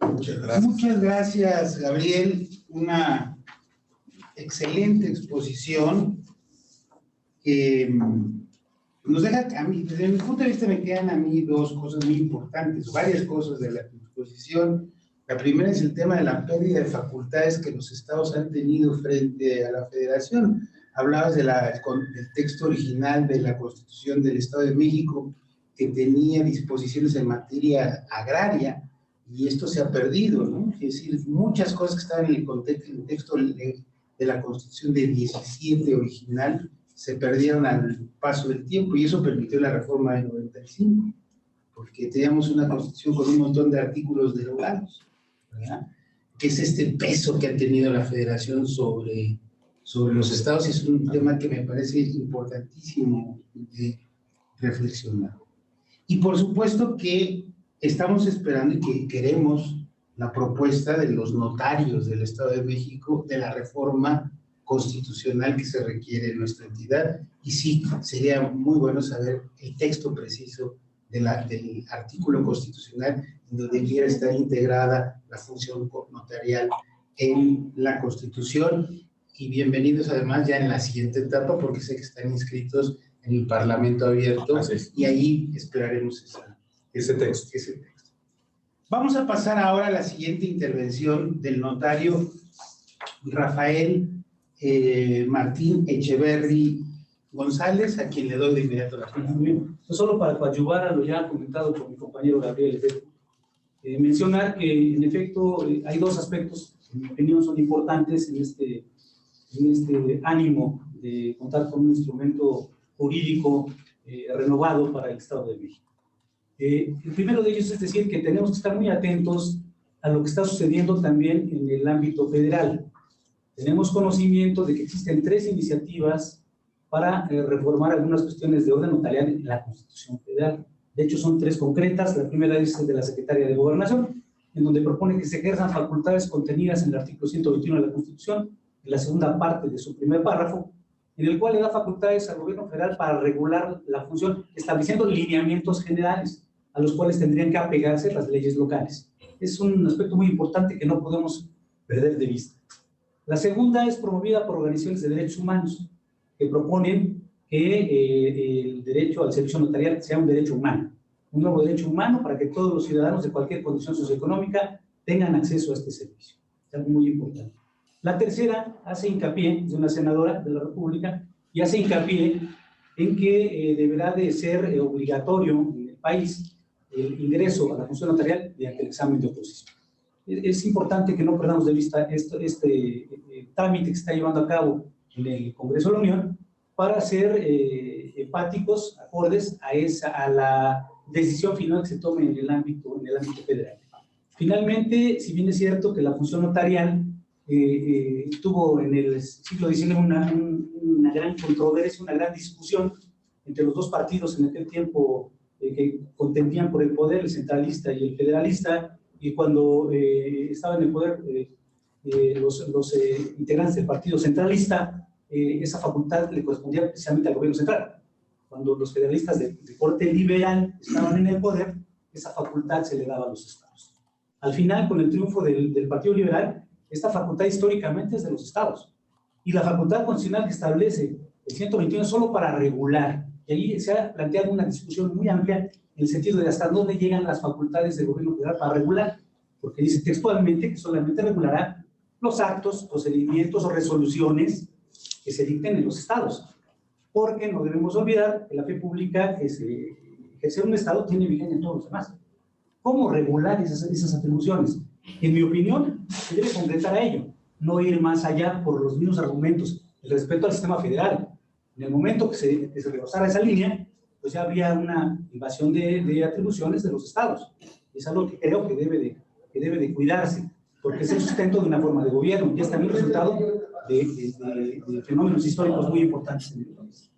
Muchas gracias. Muchas gracias, Gabriel. Una excelente exposición que nos deja, a mí, desde mi punto de vista me quedan a mí dos cosas muy importantes, varias cosas de la exposición. La primera es el tema de la pérdida de facultades que los estados han tenido frente a la federación. Hablabas del texto original de la Constitución del Estado de México que tenía disposiciones en materia agraria y esto se ha perdido, ¿no? Es decir, muchas cosas que estaban en el texto de la Constitución de 17 original se perdieron al paso del tiempo y eso permitió la reforma de 95, porque teníamos una Constitución con un montón de artículos derogados, ¿verdad? Que es este peso que ha tenido la federación sobre los estados y es un tema que me parece importantísimo de reflexionar. Y por supuesto que estamos esperando y que queremos la propuesta de los notarios del Estado de México de la reforma constitucional que se requiere en nuestra entidad y sí, sería muy bueno saber el texto preciso del artículo constitucional en donde debiera estar integrada la función notarial en la Constitución. Y bienvenidos además ya en la siguiente etapa, porque sé que están inscritos en el Parlamento Abierto y ahí esperaremos ese texto. Vamos a pasar ahora a la siguiente intervención del notario Rafael Martín Echeverry González, a quien le doy de inmediato la palabra. Solo para coadyuvar a lo ya comentado por mi compañero Gabriel, mencionar que en efecto hay dos aspectos en mi opinión, son importantes en este ánimo de contar con un instrumento jurídico renovado para el Estado de México. El primero de ellos es decir que tenemos que estar muy atentos a lo que está sucediendo también en el ámbito federal. Tenemos conocimiento de que existen 3 iniciativas para reformar algunas cuestiones de orden notarial en la Constitución Federal. De hecho, son 3 concretas. La primera es de la Secretaría de Gobernación, en donde propone que se ejerzan facultades contenidas en el artículo 121 de la Constitución, en la segunda parte de su primer párrafo, en el cual le da facultades al gobierno federal para regular la función, estableciendo lineamientos generales a los cuales tendrían que apegarse las leyes locales. Es un aspecto muy importante que no podemos perder de vista. La segunda es promovida por organizaciones de derechos humanos, que proponen que el derecho al servicio notarial sea un derecho humano, un nuevo derecho humano para que todos los ciudadanos de cualquier condición socioeconómica tengan acceso a este servicio. Es algo muy importante. La tercera hace hincapié, es una senadora de la República, y hace hincapié en que deberá de ser obligatorio en el país el ingreso a la función notarial mediante el examen de oposición. Es importante que no perdamos de vista este trámite que se está llevando a cabo en el Congreso de la Unión para ser empáticos, acordes a la decisión final que se tome en el ámbito federal. Finalmente, si bien es cierto que la función notarial tuvo en el siglo XIX una gran controversia, una gran discusión entre los 2 partidos en aquel tiempo que contendían por el poder, el centralista y el federalista, y cuando estaban en el poder los integrantes del partido centralista, esa facultad le correspondía precisamente al gobierno central. Cuando los federalistas de corte liberal estaban en el poder, esa facultad se le daba a los estados. Al final, con el triunfo del Partido Liberal, esta facultad históricamente es de los estados. Y la facultad constitucional que establece el 121 es solo para regular. Y ahí se ha planteado una discusión muy amplia en el sentido de hasta dónde llegan las facultades del gobierno federal para regular, porque dice textualmente que solamente regulará los actos, procedimientos o resoluciones que se dicten en los estados. Porque no debemos olvidar que la fe pública que se ejerce en un estado tiene vigencia en todos los demás. ¿Cómo regular esas atribuciones? En mi opinión, se debe concretar a ello, no ir más allá por los mismos argumentos, el respeto al sistema federal. En el momento que se rebasara esa línea, pues ya habría una invasión de atribuciones de los estados. Es algo que creo que debe de cuidarse, porque es el sustento de una forma de gobierno y es también resultado de fenómenos históricos muy importantes en el país.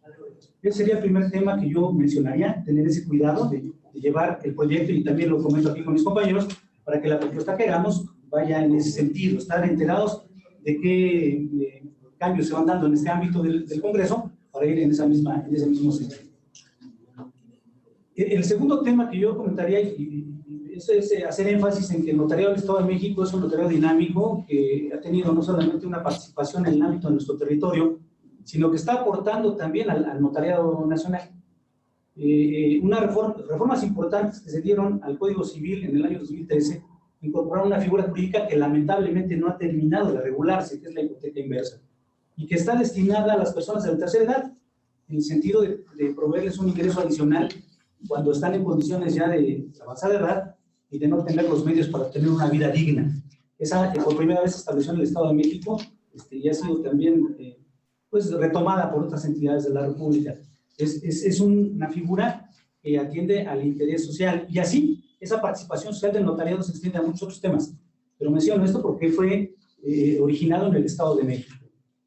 Ese sería el primer tema que yo mencionaría, tener ese cuidado de llevar el proyecto, y también lo comento aquí con mis compañeros, para que la propuesta que hagamos vaya en ese sentido, estar enterados de qué cambios se van dando en este ámbito del Congreso para ir en ese mismo sentido. El segundo tema que yo comentaría es hacer énfasis en que el notariado del Estado de México es un notariado dinámico que ha tenido no solamente una participación en el ámbito de nuestro territorio, sino que está aportando también al notariado nacional. Reformas importantes que se dieron al Código Civil en el año 2013 incorporaron una figura jurídica que lamentablemente no ha terminado de regularse, que es la hipoteca inversa, y que está destinada a las personas de la tercera edad, en el sentido de proveerles un ingreso adicional cuando están en condiciones ya de avanzada edad y de no tener los medios para tener una vida digna. Esa por primera vez se estableció en el Estado de México y ha sido también pues retomada por otras entidades de la República. Es una figura que atiende al interés social, y así esa participación social del notariado se extiende a muchos otros temas, pero menciono esto porque fue originado en el Estado de México.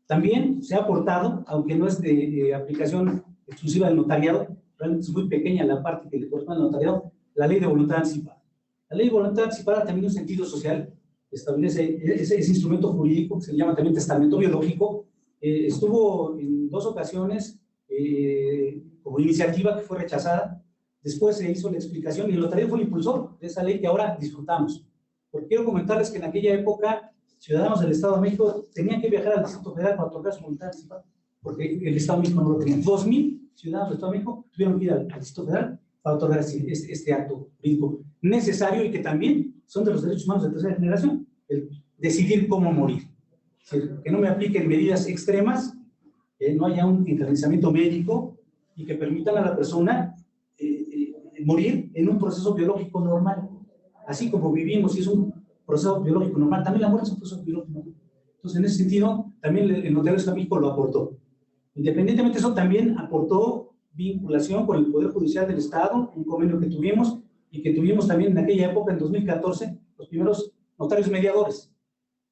También se ha aportado, aunque no es de aplicación exclusiva del notariado, realmente es muy pequeña la parte que le corresponde al notariado, la ley de voluntad anticipada. La ley de voluntad anticipada también un sentido social, establece ese instrumento jurídico que se llama también testamento biológico. Estuvo en 2 ocasiones como iniciativa que fue rechazada. Después se hizo la explicación y el notario fue el impulsor de esa ley que ahora disfrutamos. Porque quiero comentarles que en aquella época ciudadanos del Estado de México tenían que viajar al Distrito Federal para otorgar su voluntad anticipada, porque el Estado de México no lo tenía. 2,000 ciudadanos del Estado de México tuvieron que ir al Distrito Federal para otorgar este acto jurídico necesario y que también son de los derechos humanos de tercera generación, el decidir cómo morir. Es decir, que no me apliquen medidas extremas, que no haya un encarnizamiento médico y que permitan a la persona morir en un proceso biológico normal. Así como vivimos, y es un proceso biológico normal. También la muerte es un proceso biológico normal. Entonces, en ese sentido, también el Notario de México lo aportó. Independientemente de eso, también aportó vinculación con el Poder Judicial del Estado, un convenio que tuvimos, y que tuvimos también en aquella época, en 2014, los primeros notarios mediadores.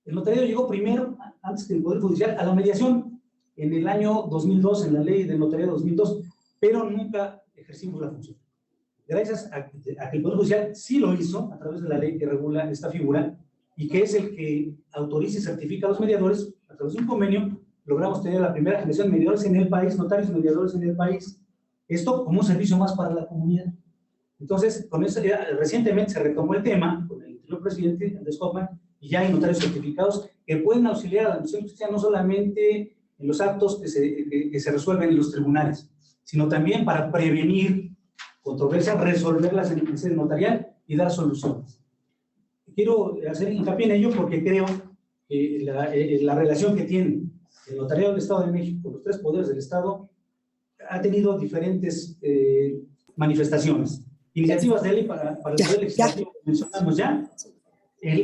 El notario llegó primero, antes que el Poder Judicial, a la mediación en el año 2002, en la ley del notario de 2002, pero nunca ejercimos la función. Gracias a que el Poder Judicial sí lo hizo, a través de la ley que regula esta figura, y que es el que autoriza y certifica a los mediadores, a través de un convenio, logramos tener la primera generación de mediadores en el país, notarios mediadores en el país. Esto como un servicio más para la comunidad. Entonces, con eso ya recientemente se retomó el tema con el anterior presidente, Andrés Hoffman, y ya hay notarios certificados que pueden auxiliar a la administración de justicia no solamente en los actos que se resuelven en los tribunales, sino también para prevenir controversias, resolverlas en el proceso notarial y dar soluciones. Quiero hacer hincapié en ello porque creo que la relación que tiene el Notariado del Estado de México con los tres poderes del Estado ha tenido diferentes manifestaciones. Iniciativas de ley para el Poder Legislativo, mencionamos ya,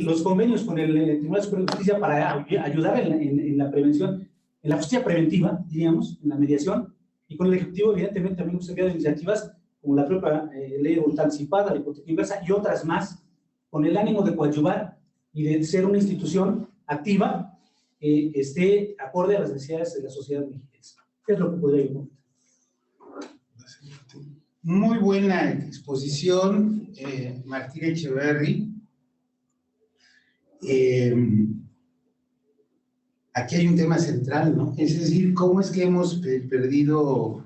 los convenios con el Tribunal Superior de Justicia para ayudar en la prevención, en la justicia preventiva, diríamos, en la mediación, y con el Ejecutivo, evidentemente, también hemos enviado iniciativas como la propia ley de voluntad anticipada, la hipoteca inversa y otras más, con el ánimo de coadyuvar y de ser una institución activa que esté acorde a las necesidades de la sociedad mexicana. Es lo que podría yo comentar. Muy buena exposición, Martín Echeverry. Aquí hay un tema central, ¿no? Es decir, ¿cómo es que hemos perdido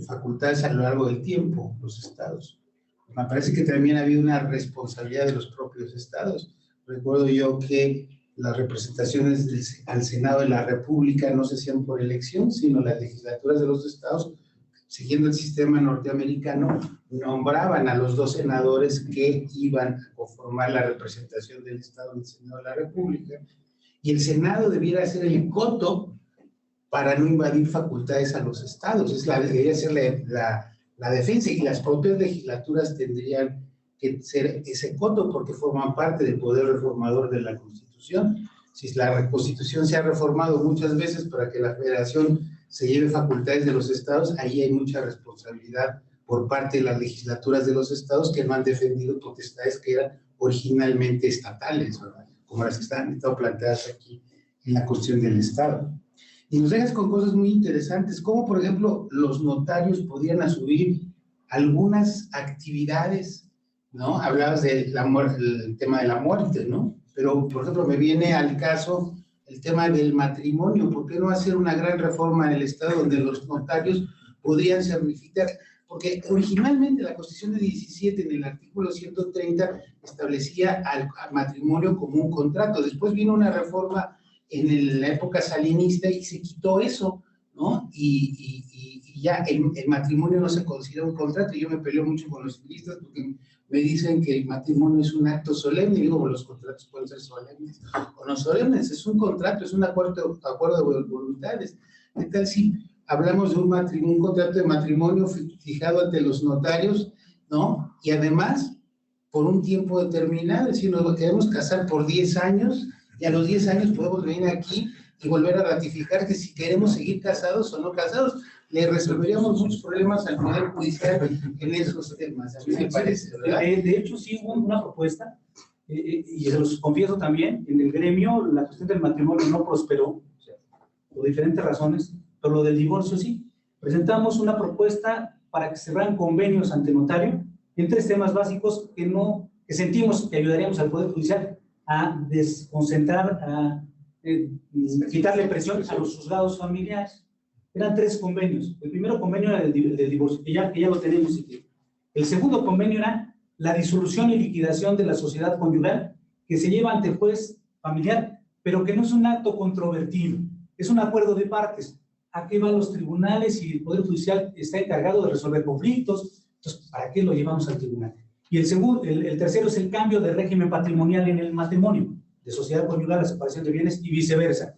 facultades a lo largo del tiempo, los estados? Me parece que también ha habido una responsabilidad de los propios estados. Recuerdo yo que las representaciones al Senado de la República no se hacían por elección, sino las legislaturas de los estados, siguiendo el sistema norteamericano, nombraban a los 2 senadores que iban a conformar la representación del Estado en el Senado de la República, y el Senado debiera ser el coto para no invadir facultades a los estados. Debería ser la defensa, y las propias legislaturas tendrían que ser ese coto porque forman parte del poder reformador de la Constitución. Si la Constitución se ha reformado muchas veces para que la Federación se lleve facultades de los estados, ahí hay mucha responsabilidad por parte de las legislaturas de los estados que no han defendido potestades que eran originalmente estatales, ¿verdad? Como las que están planteadas aquí en la Constitución del Estado. Y nos dejas con cosas muy interesantes, como por ejemplo los notarios podían asumir algunas actividades, ¿no? Hablabas del tema de la muerte, ¿no? Pero por ejemplo me viene al caso el tema del matrimonio. ¿Por qué no hacer una gran reforma en el Estado donde los notarios podrían certificar? Porque originalmente la Constitución de 17, en el artículo 130, establecía al matrimonio como un contrato. Después vino una reforma en la época salinista y se quitó eso, ¿no? Y ya el matrimonio no se considera un contrato. Yo me peleo mucho con los civilistas porque me dicen que el matrimonio es un acto solemne. Y digo, bueno, los contratos pueden ser solemnes o no solemnes. Es un contrato, es un acuerdo de voluntades. ¿Qué tal si hablamos de un contrato de matrimonio fijado ante los notarios, ¿no? Y además, por un tiempo determinado, es decir, nos queremos casar por 10 años, y a los 10 años podemos venir aquí y volver a ratificar que si queremos seguir casados o no casados, le resolveríamos muchos problemas al Poder Judicial en esos temas, a mí me parece, ¿verdad? De hecho, sí hubo una propuesta, y se los confieso también, en el gremio la cuestión del matrimonio no prosperó, o sea, por diferentes razones, pero lo del divorcio sí. Presentamos una propuesta para que se cerraran convenios ante notario en 3 temas básicos que sentimos que ayudaríamos al Poder Judicial a desconcentrar, a quitarle presión a los juzgados familiares. Eran 3 convenios. El primero convenio era del divorcio, que ya lo tenemos. El segundo convenio era la disolución y liquidación de la sociedad conyugal que se lleva ante juez familiar, pero que no es un acto controvertido, es un acuerdo de partes. ¿A qué van los tribunales y el Poder Judicial está encargado de resolver conflictos? Entonces, ¿para qué lo llevamos al tribunal? Y el tercero es el cambio de régimen patrimonial en el matrimonio, de sociedad conyugal a separación de bienes y viceversa.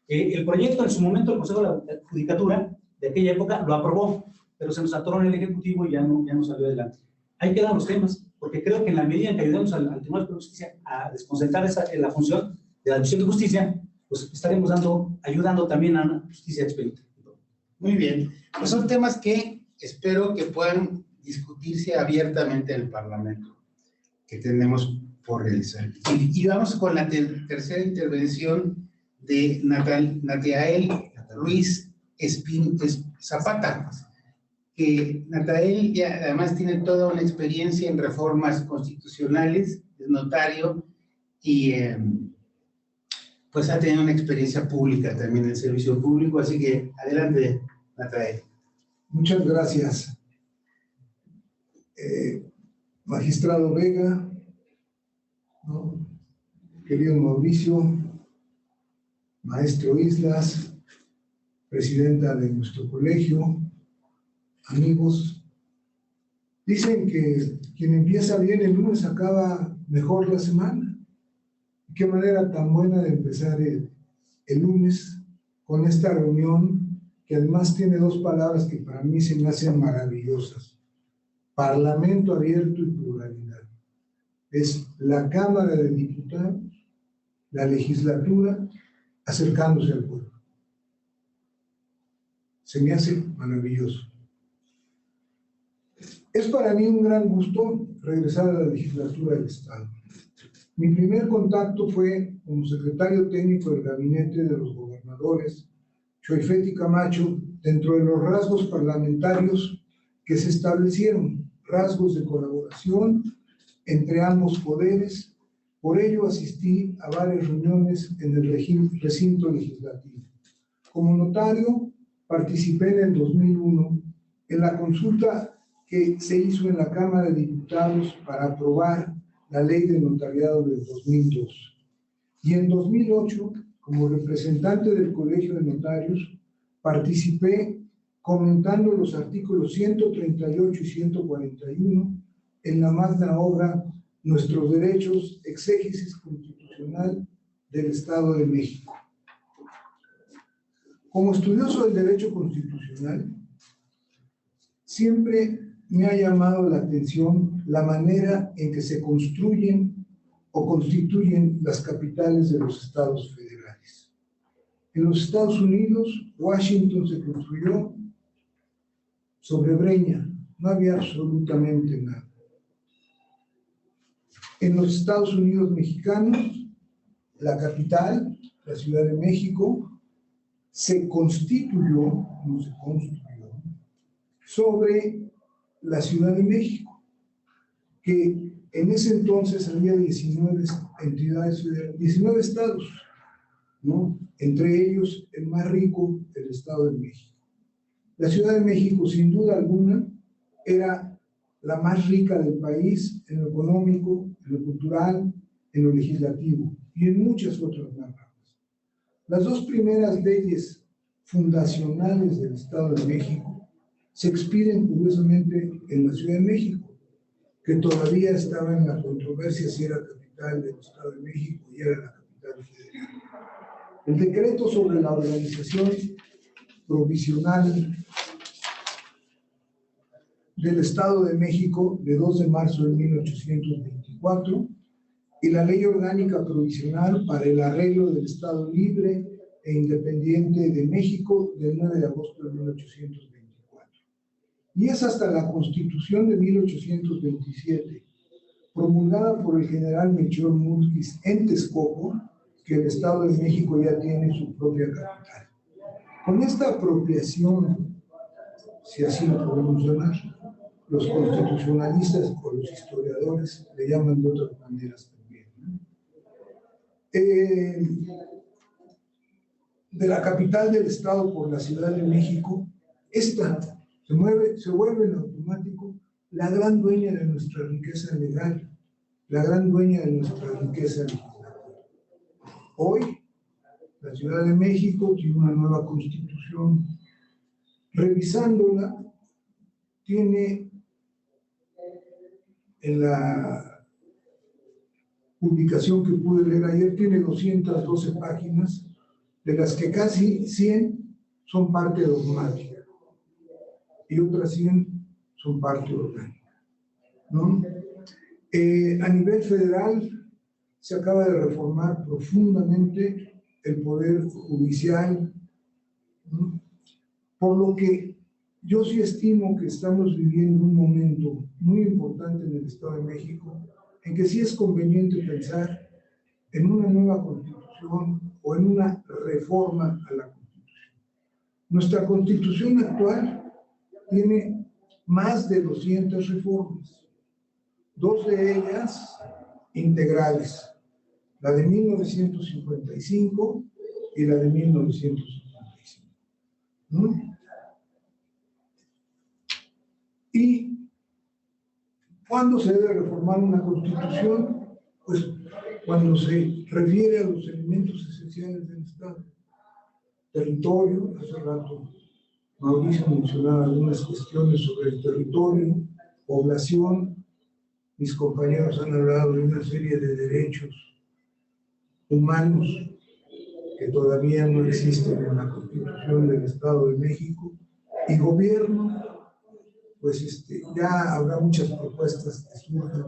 El proyecto en su momento, el Consejo de la Judicatura de aquella época lo aprobó, pero se nos atoró en el Ejecutivo y ya no salió adelante. Ahí quedan los temas. porque creo que en la medida en que ayudemos al Tribunal Superior de Justicia a desconcentrar la función de la Administración de Justicia, pues estaremos ayudando también a la justicia expedita. Muy bien. Pues son temas que espero que puedan discutirse abiertamente en el Parlamento, que tenemos por realizar. Y vamos con la tercera intervención de Natael Ruiz Zapata, que Natael ya además tiene toda una experiencia en reformas constitucionales, es notario y pues ha tenido una experiencia pública también en el servicio público, así que adelante, Natael. Muchas gracias. Magistrado Vega, ¿no? Querido Mauricio, maestro Islas, presidenta de nuestro colegio, amigos, dicen que quien empieza bien el lunes acaba mejor la semana. Qué manera tan buena de empezar el lunes con esta reunión que además tiene dos palabras que para mí se me hacen maravillosas: Parlamento abierto y pluralidad. Es la Cámara de Diputados, la legislatura, acercándose al pueblo. Se me hace maravilloso. Es para mí un gran gusto regresar a la legislatura del Estado. Mi primer contacto fue como secretario técnico del gabinete de los gobernadores, Choifetti Camacho, dentro de los rasgos parlamentarios que se establecieron, rasgos de colaboración entre ambos poderes. Por ello asistí a varias reuniones en el recinto legislativo. Como notario, participé en el 2001 en la consulta que se hizo en la Cámara de Diputados para aprobar la Ley de Notariado del 2002. Y en 2008, como representante del Colegio de Notarios, participé comentando los artículos 138 y 141 en la magna obra Nuestros Derechos, Exégesis Constitucional del Estado de México. Como estudioso del derecho constitucional, siempre me ha llamado la atención la manera en que se construyen o constituyen las capitales de los estados federales. En los Estados Unidos, Washington se construyó sobre Breña, no había absolutamente nada. En los Estados Unidos mexicanos, la capital, la Ciudad de México, se constituyó, no se construyó, sobre la Ciudad de México, que en ese entonces había 19 entidades federales, 19 estados, ¿no? Entre ellos el más rico, el Estado de México. La Ciudad de México, sin duda alguna, era la más rica del país en lo económico, en lo cultural, en lo legislativo y en muchas otras más ramas. Las dos primeras leyes fundacionales del Estado de México se expiden curiosamente en la Ciudad de México, que todavía estaba en la controversia si era capital del Estado de México y era la capital federal. El decreto sobre la organización provisional del Estado de México de 2 de marzo de 1824 y la Ley Orgánica Provisional para el Arreglo del Estado Libre e Independiente de México del 9 de agosto de 1824. Y es hasta la Constitución de 1827, promulgada por el general Melchor Múzquiz en Texcoco, que el Estado de México ya tiene su propia capital. Con esta apropiación, si así lo podemos llamar, los constitucionalistas o los historiadores le llaman de otras maneras también, ¿no? De la capital del Estado por la Ciudad de México, esta se vuelve en automático la gran dueña de nuestra riqueza legal, la gran dueña de nuestra riqueza legislativa. Hoy, la Ciudad de México tiene una nueva constitución. Revisándola, tiene en la publicación que pude leer ayer, tiene 212 páginas, de las que casi 100 son parte dogmática y otras 100 son parte orgánica, ¿no? A nivel federal se acaba de reformar profundamente el poder judicial, ¿no? Por lo que yo sí estimo que estamos viviendo un momento muy importante en el Estado de México, en que sí es conveniente pensar en una nueva constitución o en una reforma a la constitución. Nuestra constitución actual tiene más de 200 reformas, 2 de ellas integrales, la de 1955 y la de 1955. ¿No? ¿Y cuándo se debe reformar una constitución? Pues cuando se refiere a los elementos esenciales del Estado. Territorio, hace rato Mauricio mencionaba algunas cuestiones sobre el territorio, población, mis compañeros han hablado de una serie de derechos humanos que todavía no existen en la Constitución del Estado de México, y gobierno, pues ya habrá muchas propuestas que surjan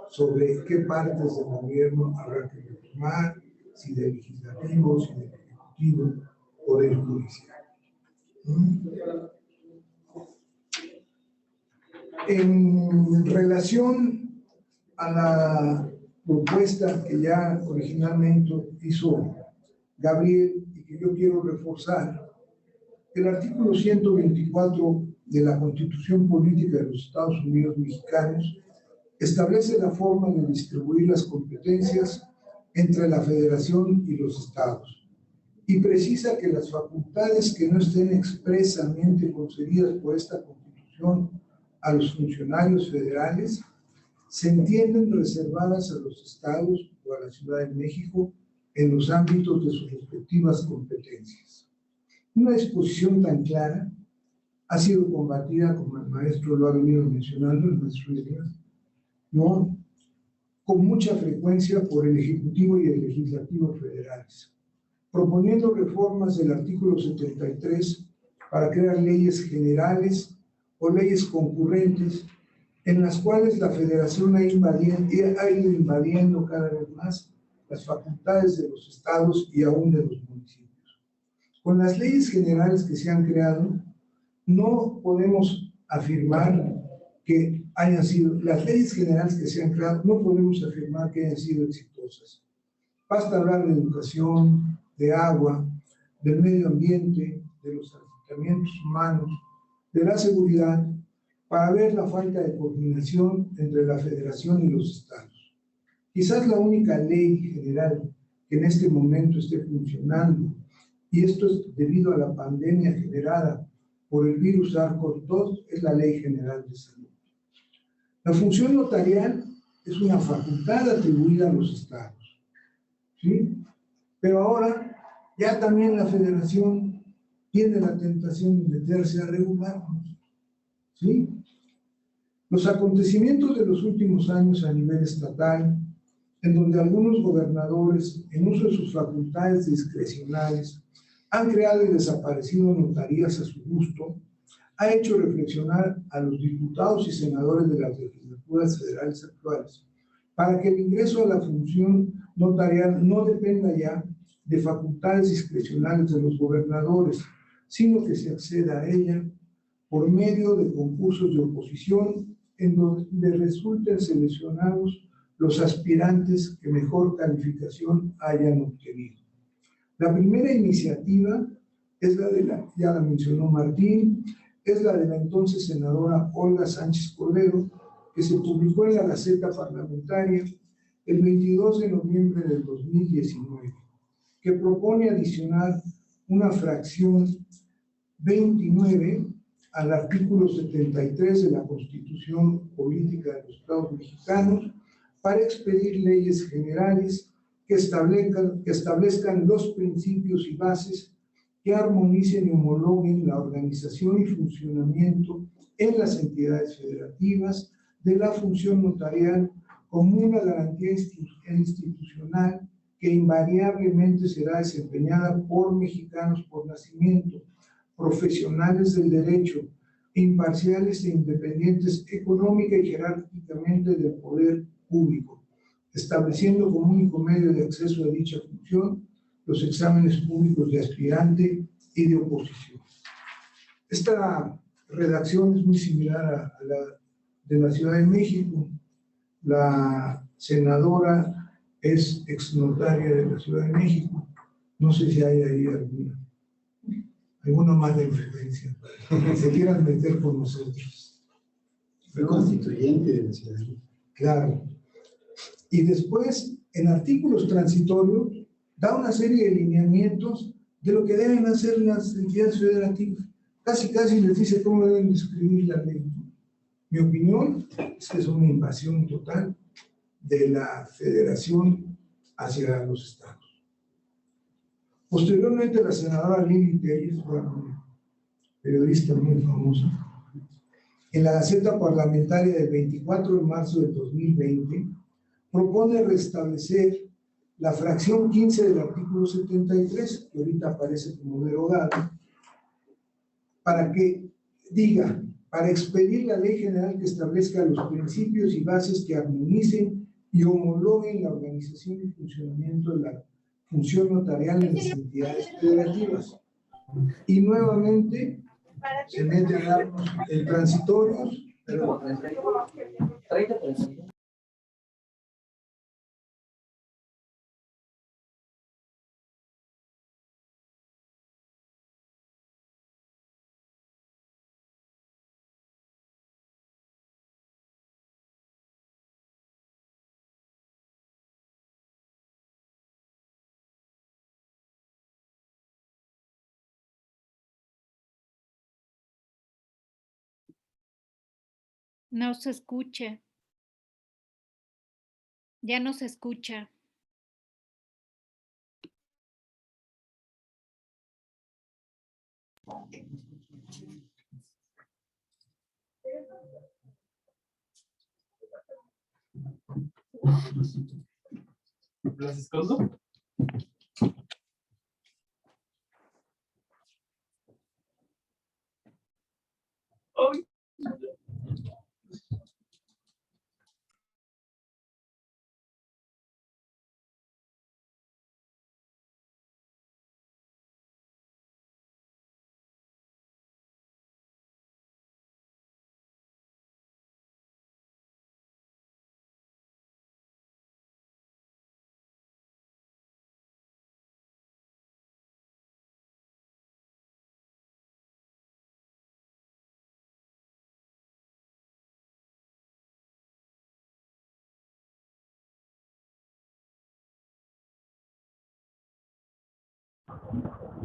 sobre qué partes del gobierno habrá que reformar, si del legislativo, si del ejecutivo o del judicial. En relación a la propuesta que ya originalmente hizo Gabriel y que yo quiero reforzar, el artículo 124 de la Constitución Política de los Estados Unidos Mexicanos establece la forma de distribuir las competencias entre la Federación y los estados y precisa que las facultades que no estén expresamente concedidas por esta Constitución a los funcionarios federales se entienden reservadas a los estados o a la Ciudad de México en los ámbitos de sus respectivas competencias. Una disposición tan clara ha sido combatida, como el maestro lo ha venido mencionando, el maestro Díaz, ¿no?, con mucha frecuencia por el Ejecutivo y el Legislativo federales, proponiendo reformas del artículo 73 para crear leyes generales o leyes concurrentes en las cuales la Federación ha ido invadiendo cada vez más las facultades de los estados y aún de los municipios. Con las leyes generales que se han creado, no podemos afirmar que hayan sido, las leyes generales que se han creado, no podemos afirmar que hayan sido exitosas. Basta hablar de educación, de agua, del medio ambiente, de los asentamientos humanos, de la seguridad, para ver la falta de coordinación entre la Federación y los estados. Quizás la única ley general que en este momento esté funcionando, y esto es debido a la pandemia generada por el virus SARS-CoV-2, es la Ley General de Salud. La función notarial es una facultad atribuida a los estados, ¿sí? Pero ahora ya también la Federación tiene la tentación de meterse a regularnos, ¿sí? Los acontecimientos de los últimos años a nivel estatal, en donde algunos gobernadores, en uso de sus facultades discrecionales, han creado y desaparecido notarías a su gusto, ha hecho reflexionar a los diputados y senadores de las legislaturas federales actuales para que el ingreso a la función notarial no dependa ya de facultades discrecionales de los gobernadores, sino que se acceda a ella por medio de concursos de oposición en donde resulten seleccionados los aspirantes que mejor calificación hayan obtenido. La primera iniciativa es la de la, ya la mencionó Martín, es la de la entonces senadora Olga Sánchez Cordero, que se publicó en la Gaceta Parlamentaria el 22 de noviembre del 2019, que propone adicionar una fracción 29 al artículo 73 de la Constitución Política de los Estados Mexicanos para expedir leyes generales que establezcan los principios y bases que armonicen y homologuen la organización y funcionamiento en las entidades federativas de la función notarial como una garantía institucional que invariablemente será desempeñada por mexicanos por nacimiento, profesionales del derecho, imparciales e independientes económica y jerárquicamente del poder público, estableciendo como único medio de acceso a dicha función los exámenes públicos de aspirante y de oposición. Esta redacción es muy similar a la de la Ciudad de México. La senadora es exnotaria de la Ciudad de México. No sé si hay ahí alguna más de referencia que se quieran meter con nosotros. Fue constituyente de la Ciudad de México. Claro. Y después, en artículos transitorios, da una serie de lineamientos de lo que deben hacer las entidades federativas. Casi les dice cómo deben escribir la ley. Mi opinión es que es una invasión total de la federación hacia los estados. Posteriormente, la senadora Lili Telles, una periodista muy famosa, en la Gaceta Parlamentaria del 24 de marzo del 2020, propone restablecer la fracción 15 del artículo 73, que ahorita aparece como derogado, para que diga, para expedir la ley general que establezca los principios y bases que armonicen y homologuen la organización y funcionamiento de la función notarial en las entidades federativas. Y nuevamente se mete a darnos el transitorios, pero no se escucha. Ya no se escucha. ¿Las escondo? ¡Ay!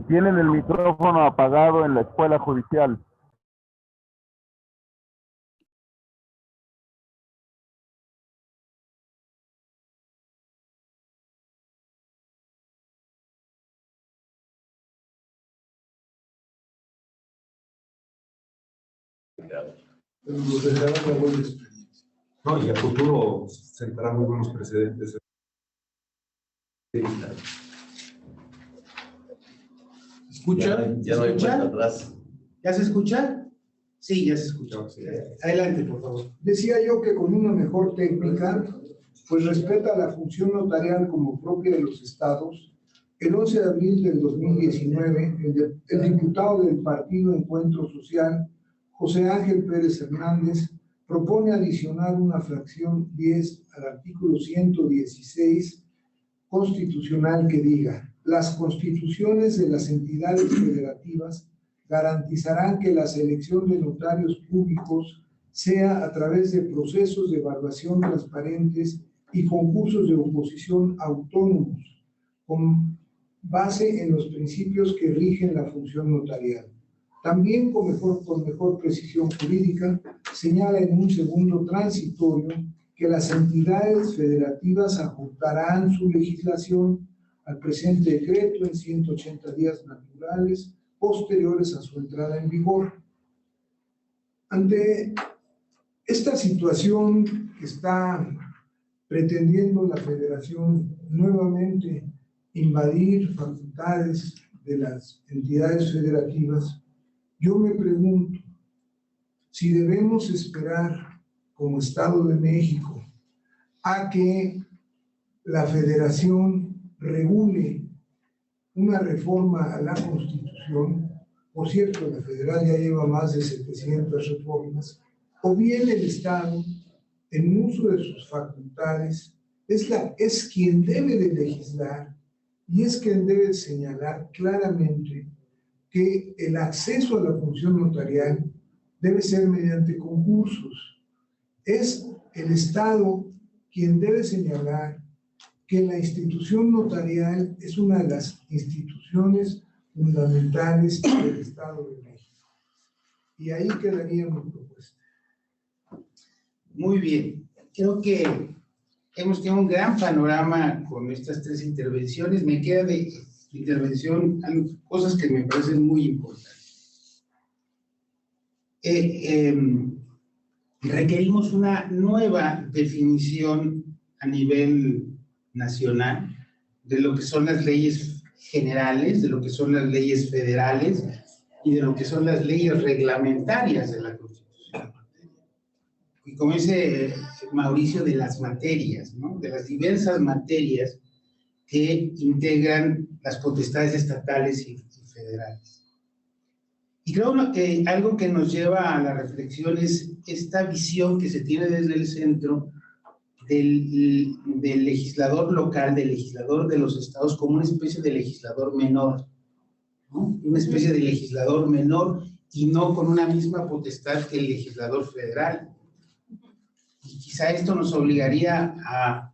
Tienen el micrófono apagado en la escuela judicial. nos dejará una buena experiencia. No, y a futuro sentará muy buenos precedentes. ¿Escucha? Ya no hay vuelta atrás. ¿Ya se escucha? Sí, ya se escucha. Adelante, por favor. Decía yo que con una mejor técnica, pues respeta la función notarial como propia de los estados. El 11 de abril del 2019, el diputado del Partido Encuentro Social, José Ángel Pérez Hernández, propone adicionar una fracción 10 al artículo 116 constitucional que diga: las constituciones de las entidades federativas garantizarán que la selección de notarios públicos sea a través de procesos de evaluación transparentes y concursos de oposición autónomos, con base en los principios que rigen la función notarial. También con mejor precisión jurídica, señala en un segundo transitorio que las entidades federativas ajustarán su legislación al presente decreto en 180 días naturales posteriores a su entrada en vigor. Ante esta situación que está pretendiendo la Federación nuevamente invadir facultades de las entidades federativas, yo me pregunto si debemos esperar como Estado de México a que la federación regule una reforma a la Constitución. Por cierto, la federal ya lleva más de 700 reformas, o bien el Estado, en uso de sus facultades, es quien debe de legislar y es quien debe señalar claramente que el acceso a la función notarial debe ser mediante concursos. Es el Estado quien debe señalar que la institución notarial es una de las instituciones fundamentales del Estado de México. Y ahí quedaría mi propuesta. Muy bien. Creo que hemos tenido un gran panorama con estas tres intervenciones. Me queda de intervención cosas que me parecen muy importantes. Requerimos una nueva definición a nivel nacional de lo que son las leyes generales, de lo que son las leyes federales y de lo que son las leyes reglamentarias de la Constitución. Y como dice Mauricio, de las materias, ¿no? De las diversas materias que integran las potestades estatales y federales. Y creo que algo que nos lleva a la reflexión es esta visión que se tiene desde el centro del legislador local, del legislador de los estados, como una especie de legislador menor, ¿no? Una especie de legislador menor y no con una misma potestad que el legislador federal. Y quizá esto nos obligaría a...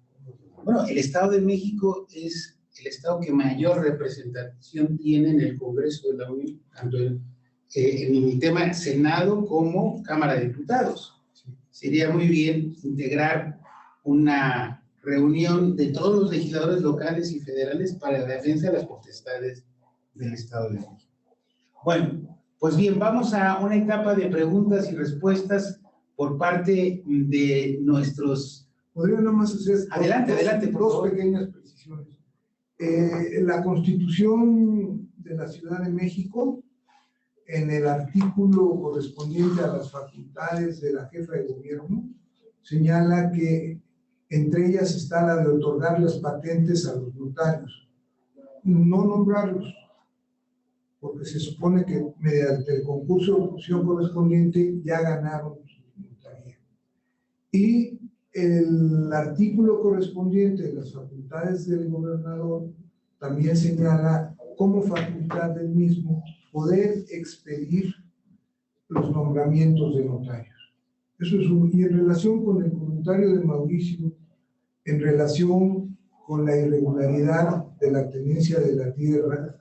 Bueno, el Estado de México es el estado que mayor representación tiene en el Congreso de la Unión, tanto en el tema Senado como Cámara de Diputados. Sería muy bien integrar una reunión de todos los legisladores locales y federales para la defensa de las potestades del Estado de México. Bueno, pues bien, vamos a una etapa de preguntas y respuestas por parte de nuestros... ¿Podría nada más hacer adelante, por dos favor. Pequeñas precisiones? La Constitución de la Ciudad de México, en el artículo correspondiente a las facultades de la jefa de gobierno, señala que entre ellas está la de otorgar las patentes a los notarios, no nombrarlos, porque se supone que mediante el concurso de opción correspondiente ya ganaron su notaría. Y el artículo correspondiente de las facultades del gobernador también señala como facultad del mismo poder expedir los nombramientos de notarios. Eso es y en relación con el comentario de Mauricio, en relación con la irregularidad de la tenencia de la tierra,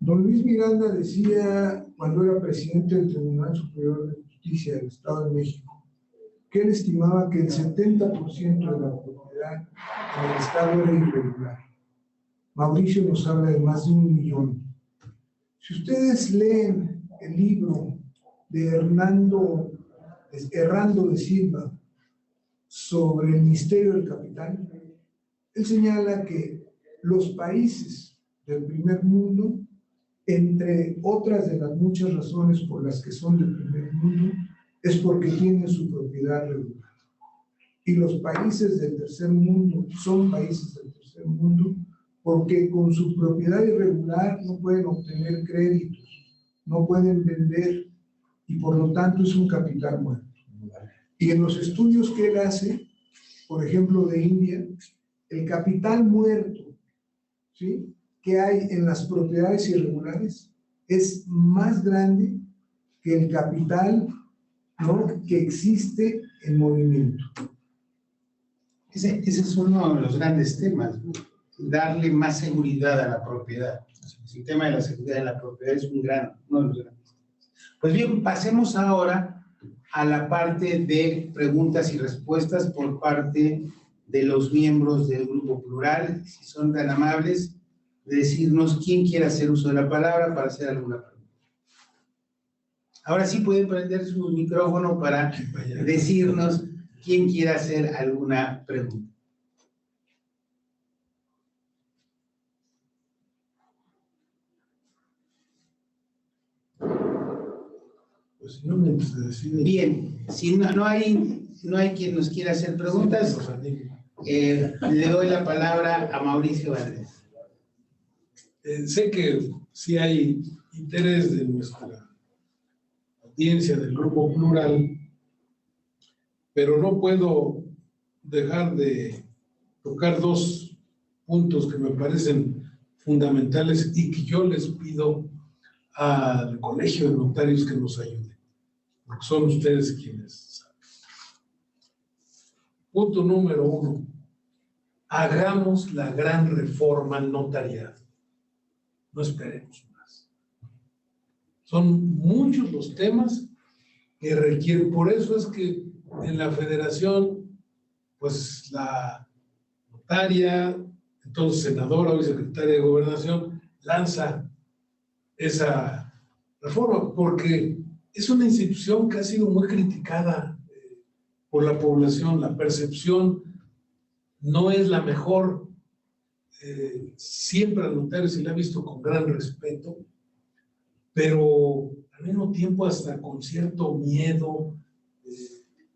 don Luis Miranda decía, cuando era presidente del Tribunal Superior de Justicia del Estado de México, que él estimaba que el 70% de la propiedad en el Estado era irregular. Mauricio nos habla de más de 1 millón. Si ustedes leen el libro de Errando de Silva sobre el misterio del capital, él señala que los países del primer mundo, entre otras de las muchas razones por las que son del primer mundo, es porque tienen su propiedad regular. Y los países del tercer mundo son países del tercer mundo porque con su propiedad irregular no pueden obtener créditos, no pueden vender y por lo tanto es un capital muerto. Y en los estudios que él hace, por ejemplo de India, el capital muerto, ¿sí?, que hay en las propiedades irregulares es más grande que el capital, ¿no?, que existe en movimiento. Ese es uno de los grandes temas, ¿no? Darle más seguridad a la propiedad. El tema de la seguridad de la propiedad es uno de los grandes temas. Pues bien, pasemos ahora a la parte de preguntas y respuestas por parte de los miembros del Grupo Plural. Si son tan amables de decirnos quién quiere hacer uso de la palabra para hacer alguna pregunta. Ahora sí pueden prender su micrófono para decirnos quién quiere hacer alguna pregunta. Pues si no me decide. Bien, si no hay quien nos quiera hacer preguntas, Le doy la palabra a Mauricio Valdés. Sé que sí hay interés de nuestra audiencia del Grupo Plural, pero no puedo dejar de tocar dos puntos que me parecen fundamentales y que yo les pido al Colegio de Notarios que nos ayude, porque son ustedes quienes saben. Punto número 1. Hagamos la gran reforma notarial. No esperemos más. Son muchos los temas que requieren. Por eso es que en la federación, pues la notaria, entonces senadora, hoy secretaria de Gobernación, lanza esa reforma, porque es una institución que ha sido muy criticada por la población. La percepción no es la mejor. Siempre al notario se le ha visto con gran respeto, pero al mismo tiempo hasta con cierto miedo,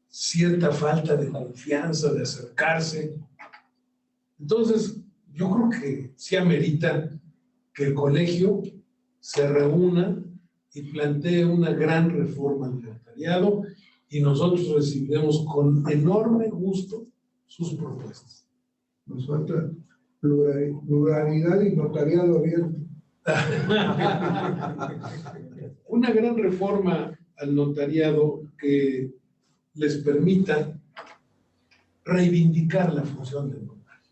cierta falta de confianza, de acercarse. Entonces, yo creo que sí amerita que el colegio se reúna y plantee una gran reforma del notariado, y nosotros recibiremos con enorme gusto sus propuestas. Nos falta pluralidad y notariado abierto. Una gran reforma al notariado que les permita reivindicar la función del notario.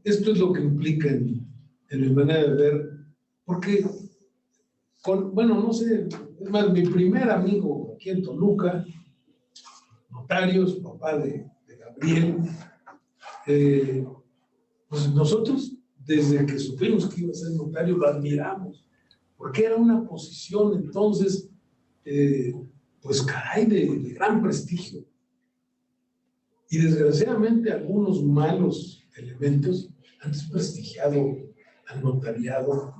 Esto es lo que implica en mi manera de ver, porque, bueno, no sé, es más, mi primer amigo aquí en Toluca, notarios, papá de Gabriel, pues nosotros, desde que supimos que iba a ser notario, lo admiramos, porque era una posición entonces, pues caray, de gran prestigio. Y desgraciadamente algunos malos elementos han desprestigiado al notariado,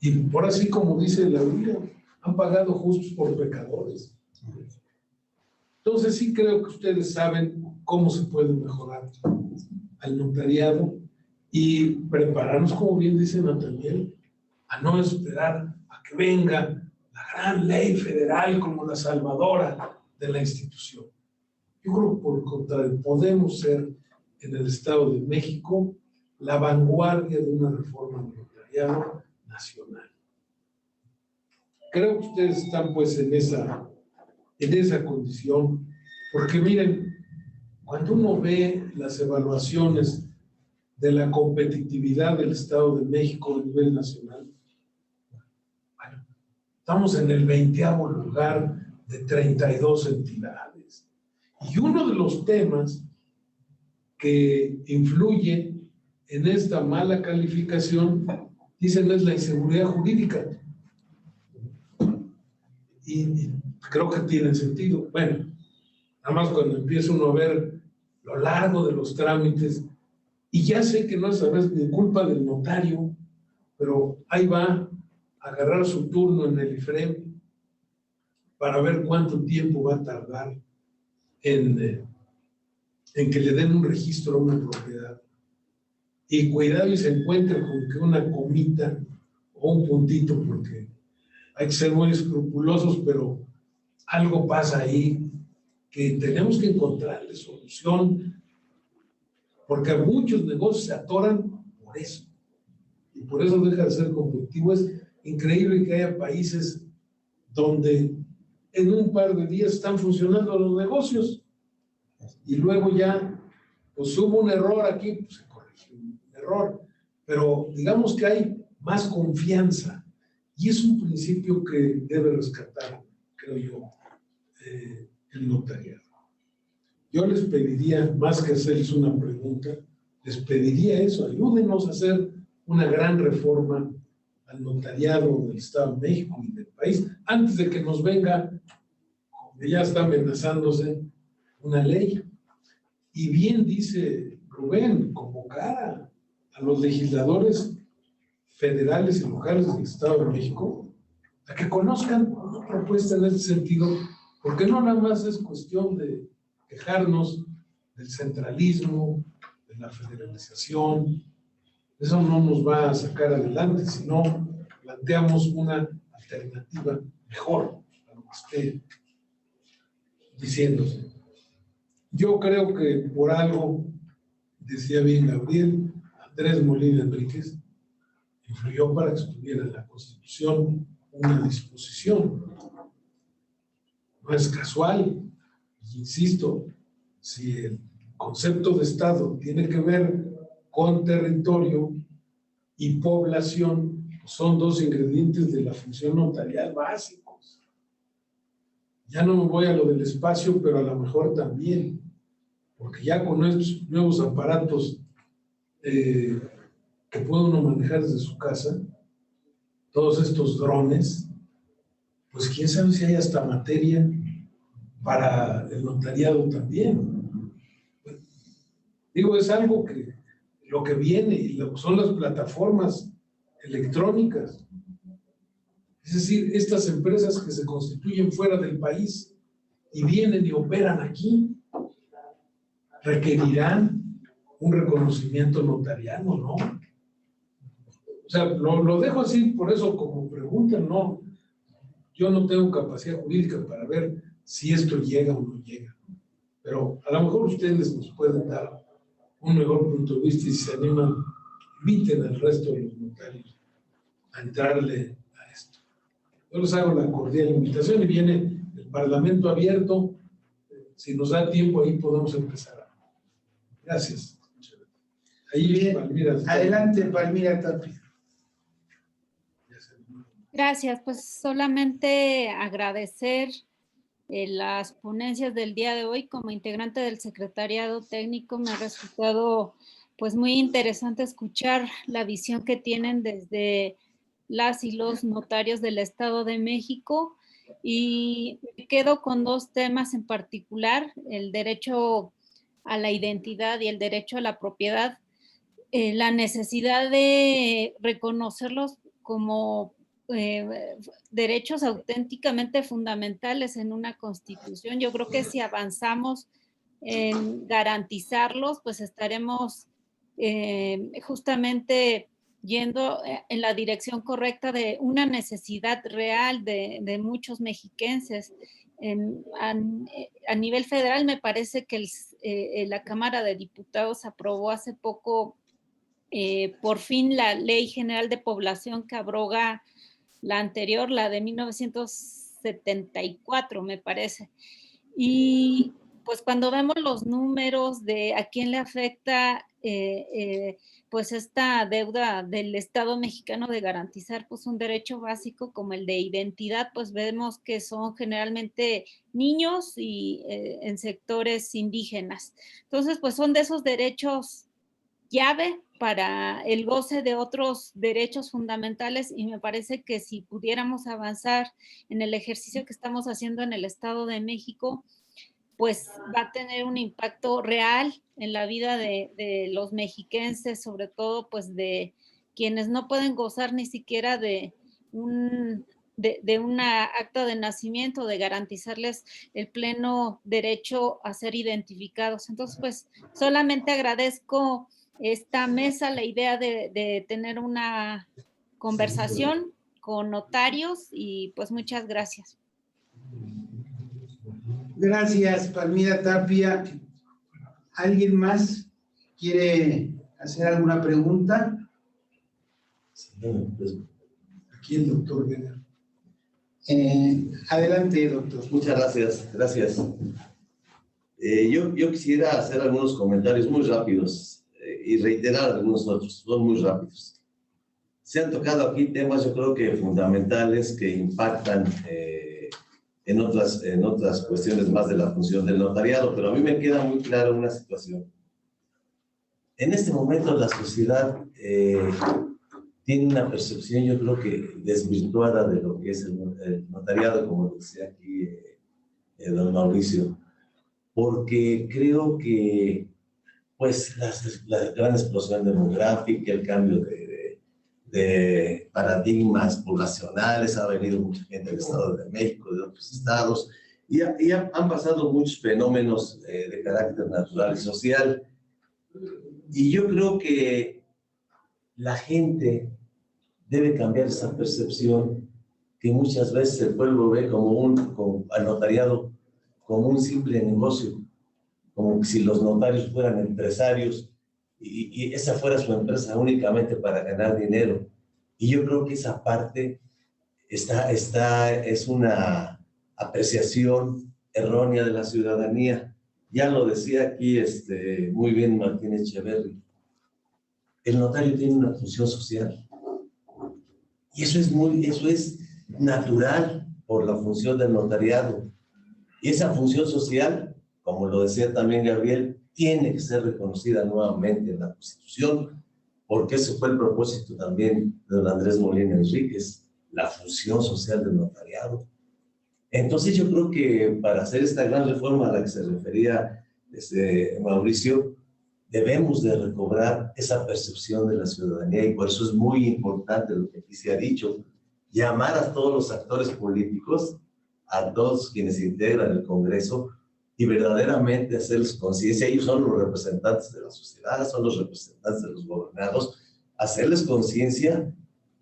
y por así como dice la Biblia, han pagado justos por pecadores. Entonces sí creo que ustedes saben cómo se puede mejorar al notariado y prepararnos, como bien dice Nataniel, a no esperar a que venga la gran ley federal como la salvadora de la institución. Yo creo que por el contrario, podemos ser en el Estado de México la vanguardia de una reforma del notariado nacional. Creo que ustedes están pues en esa condición, porque miren, cuando uno ve las evaluaciones de la competitividad del Estado de México a nivel nacional, bueno, estamos en el 20º lugar de 32 entidades. Y uno de los temas que influye en esta mala calificación, dicen, es la inseguridad jurídica. Y creo que tiene sentido. Bueno, nada más cuando empieza uno a ver lo largo de los trámites, y ya sé que no es a veces ni culpa del notario, pero ahí va a agarrar su turno en el IFREM para ver cuánto tiempo va a tardar en que le den un registro a una propiedad. Y cuidado y se encuentra con que una comita o un puntito, porque hay que ser muy escrupulosos, pero algo pasa ahí que tenemos que encontrarle solución, porque muchos negocios se atoran por eso, y por eso deja de ser competitivo. Es increíble que haya países donde en un par de días están funcionando los negocios, y luego ya, pues hubo un error aquí, pues se corrigió un error, pero digamos que hay más confianza, y es un principio que debe rescatar, creo yo, el notariado. Yo les pediría, más que hacerles una pregunta, les pediría eso: ayúdenos a hacer una gran reforma al notariado del Estado de México y del país, antes de que nos venga, como ya está amenazándose, una ley. Y bien dice Rubén, convocar a los legisladores federales y locales del Estado de México a que conozcan una propuesta en ese sentido, porque no nada más es cuestión de quejarnos del centralismo, de la federalización. Eso no nos va a sacar adelante si no planteamos una alternativa mejor a lo que esté diciéndose. Yo creo que por algo, decía bien Gabriel, Andrés Molina Enríquez influyó para que estuviera en la Constitución una disposición. No es casual, insisto, si el concepto de Estado tiene que ver con territorio y población, son dos ingredientes de la función notarial básicos. Ya no me voy a lo del espacio, pero a lo mejor también, porque ya con estos nuevos aparatos que puede uno manejar desde su casa, todos estos drones, pues quién sabe si hay hasta materia para el notariado también. Digo, es algo que lo que viene y lo que son las plataformas electrónicas. Es decir, estas empresas que se constituyen fuera del país y vienen y operan aquí, requerirán un reconocimiento notariano, ¿no? O sea, lo dejo así, por eso como preguntan, no. Yo no tengo capacidad jurídica para ver si esto llega o no llega. Pero a lo mejor ustedes nos pueden dar un mejor punto de vista y si se animan, inviten al resto de los notarios a entrarle a esto. Yo les hago la cordial invitación y viene el Parlamento abierto. Si nos da tiempo, ahí podemos empezar. Gracias. Ahí bien. Palmira. Adelante, Palmira Tapia. Gracias, pues solamente agradecer las ponencias del día de hoy. Como integrante del secretariado técnico me ha resultado pues muy interesante escuchar la visión que tienen desde las y los notarios del Estado de México, y me quedo con dos temas en particular: el derecho a la identidad y el derecho a la propiedad. La necesidad de reconocerlos como derechos auténticamente fundamentales en una constitución. Yo creo que si avanzamos en garantizarlos, pues estaremos justamente yendo en la dirección correcta de una necesidad real de muchos mexiquenses. A nivel federal me parece que la Cámara de Diputados aprobó hace poco por fin la Ley General de Población que abroga la anterior, la de 1974, me parece. Y pues cuando vemos los números de a quién le afecta pues esta deuda del Estado mexicano de garantizar pues un derecho básico como el de identidad, pues vemos que son generalmente niños y en sectores indígenas. Entonces pues son de esos derechos llave para el goce de otros derechos fundamentales, y me parece que si pudiéramos avanzar en el ejercicio que estamos haciendo en el Estado de México, pues va a tener un impacto real en la vida de los mexiquenses, sobre todo pues de quienes no pueden gozar ni siquiera de una acta de nacimiento, de garantizarles el pleno derecho a ser identificados. Entonces pues solamente agradezco esta mesa la idea de tener una conversación con notarios, y pues muchas gracias. Gracias, Palmira Tapia. ¿Alguien más quiere hacer alguna pregunta? Aquí el doctor Vega. Adelante, doctor. Muchas gracias, gracias. Yo quisiera hacer algunos comentarios muy rápidos y reiterar algunos otros, son muy rápidos. Se han tocado aquí temas, yo creo que fundamentales, que impactan en otras cuestiones más de la función del notariado, pero a mí me queda muy claro una situación. En este momento la sociedad tiene una percepción, yo creo que desvirtuada de lo que es el notariado, como decía aquí don Mauricio, porque creo que pues la gran explosión demográfica, el cambio de paradigmas poblacionales, ha venido mucha gente del Estado de México, de otros estados, Han pasado muchos fenómenos de carácter natural y social. Y yo creo que la gente debe cambiar esa percepción que muchas veces el pueblo ve al notariado como un simple negocio, como si los notarios fueran empresarios y esa fuera su empresa únicamente para ganar dinero. Y yo creo que esa parte es una apreciación errónea de la ciudadanía. Ya lo decía aquí muy bien Martín Echeverri. El notario tiene una función social. Y eso es natural por la función del notariado. Y esa función social, como lo decía también Gabriel, tiene que ser reconocida nuevamente en la Constitución, porque ese fue el propósito también de don Andrés Molina Enríquez, la función social del notariado. Entonces yo creo que para hacer esta gran reforma a la que se refería Mauricio, debemos de recobrar esa percepción de la ciudadanía y por eso es muy importante lo que aquí se ha dicho, llamar a todos los actores políticos, a todos quienes integran el Congreso y verdaderamente hacerles conciencia. Ellos son los representantes de la sociedad, son los representantes de los gobernados, hacerles conciencia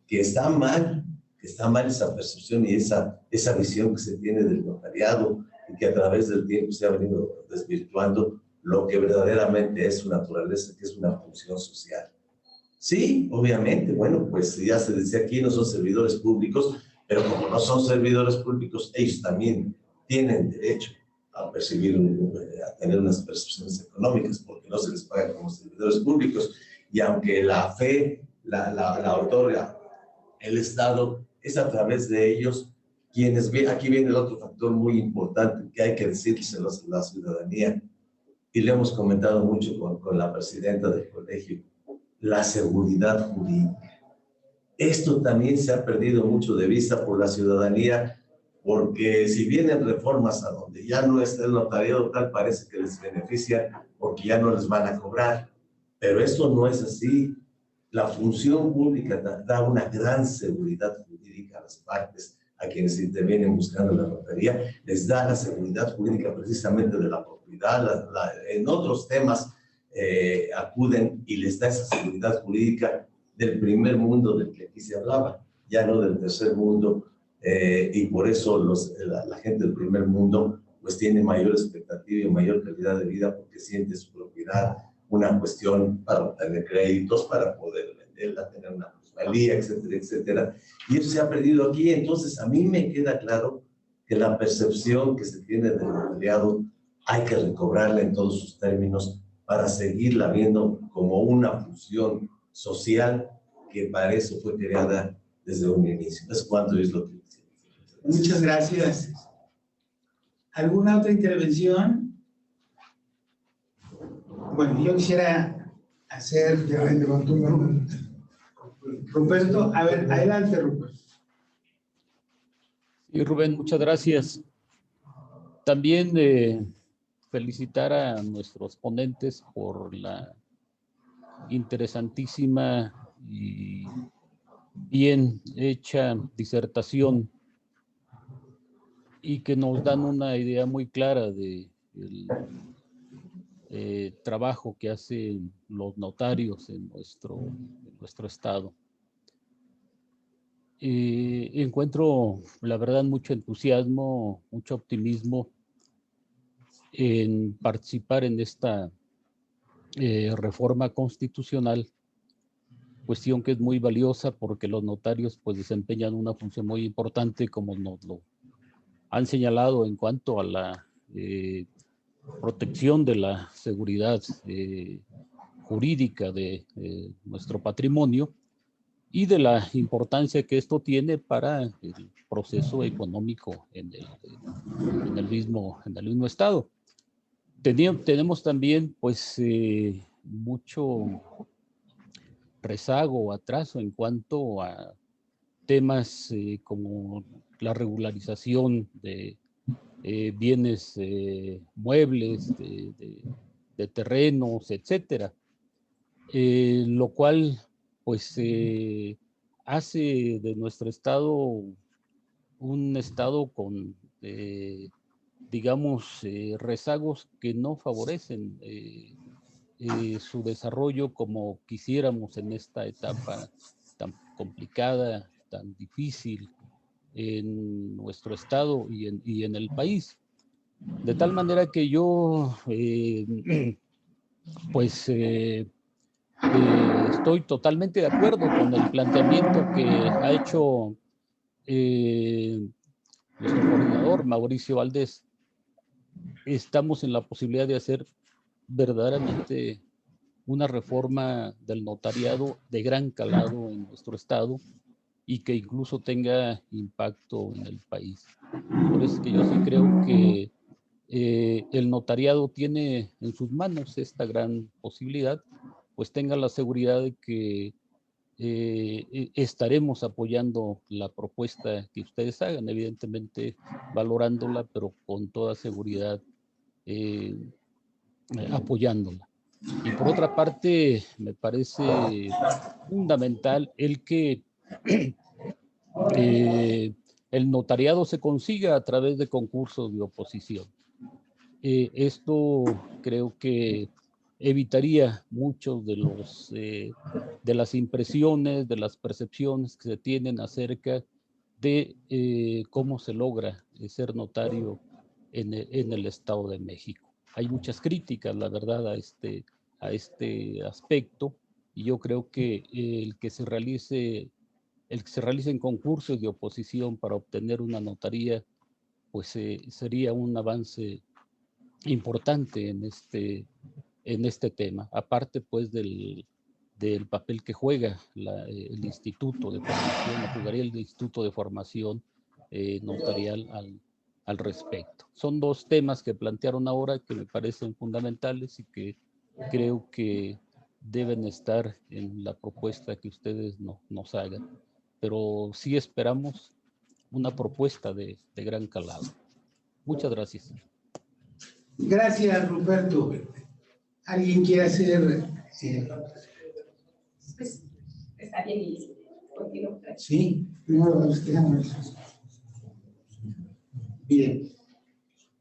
que está mal esa percepción y esa visión que se tiene del notariado y que a través del tiempo se ha venido desvirtuando lo que verdaderamente es su naturaleza, que es una función social. Sí, obviamente, bueno, pues ya se decía aquí, no son servidores públicos, pero como no son servidores públicos, ellos también tienen derecho a percibir, a tener unas percepciones económicas, porque no se les paga como servidores públicos. Y aunque la fe la otorga el Estado, es a través de ellos quienes ven. Aquí viene el otro factor muy importante que hay que decírselo a la ciudadanía, y lo hemos comentado mucho con la presidenta del colegio, la seguridad jurídica. Esto también se ha perdido mucho de vista por la ciudadanía, porque si vienen reformas a donde ya no está el notariado, tal parece que les beneficia porque ya no les van a cobrar. Pero esto no es así. La función pública da una gran seguridad jurídica a las partes, a quienes intervienen buscando la notaría, les da la seguridad jurídica precisamente de la propiedad. En otros temas acuden y les da esa seguridad jurídica del primer mundo del que aquí se hablaba, ya no del tercer mundo, y por eso la gente del primer mundo pues tiene mayor expectativa y mayor calidad de vida porque siente su propiedad una cuestión para obtener créditos, para poder venderla, tener una plusvalía, etcétera, etcétera. Y eso se ha perdido aquí. Entonces, a mí me queda claro que la percepción que se tiene del notariado hay que recobrarla en todos sus términos para seguirla viendo como una función social que para eso fue creada desde un inicio. Es cuanto es lo que dice. Muchas gracias. ¿Alguna otra intervención? Bueno, yo quisiera hacer... Ya levantó una mano. Ruperto, a ver, adelante, Ruperto. Sí, Rubén, muchas gracias. También felicitar a nuestros ponentes por la interesantísima y bien hecha disertación y que nos dan una idea muy clara de trabajo que hacen los notarios en nuestro estado. Encuentro, la verdad, mucho entusiasmo, mucho optimismo en participar en esta reforma constitucional, cuestión que es muy valiosa porque los notarios pues desempeñan una función muy importante, como nos lo han señalado, en cuanto a la protección de la seguridad jurídica de nuestro patrimonio y de la importancia que esto tiene para el proceso económico en el mismo estado. Tenemos también pues mucho rezago o atraso en cuanto a temas como la regularización de bienes muebles, de terrenos, etcétera, lo cual pues hace de nuestro estado un estado con digamos, rezagos que no favorecen su desarrollo como quisiéramos en esta etapa tan complicada, tan difícil en nuestro estado y en el país. De tal manera que yo, pues, estoy totalmente de acuerdo con el planteamiento que ha hecho nuestro coordinador, Mauricio Valdés. Estamos en la posibilidad de hacer verdaderamente una reforma del notariado de gran calado en nuestro estado y que incluso tenga impacto en el país. Por eso es que yo sí creo que el notariado tiene en sus manos esta gran posibilidad, pues tenga la seguridad de que estaremos apoyando la propuesta que ustedes hagan, evidentemente valorándola, pero con toda seguridad apoyándola. Y por otra parte, me parece fundamental el que el notariado se consiga a través de concursos de oposición. Esto creo que evitaría muchos de las impresiones, de las percepciones que se tienen acerca de cómo se logra ser notario en el Estado de México. Hay muchas críticas, la verdad, a este aspecto, y yo creo que el que se realicen concursos de oposición para obtener una notaría, pues sería un avance importante en este tema, aparte pues del papel que juega el Instituto de Formación, jugaría el Instituto de Formación Notarial al respecto. Son dos temas que plantearon ahora que me parecen fundamentales y que creo que deben estar en la propuesta que ustedes nos hagan, pero sí esperamos una propuesta de gran calado. Muchas gracias. Gracias, Ruperto. ¿Alguien quiere hacer? Pues, está bien y continúo. Sí, primero los quedamos. Bien.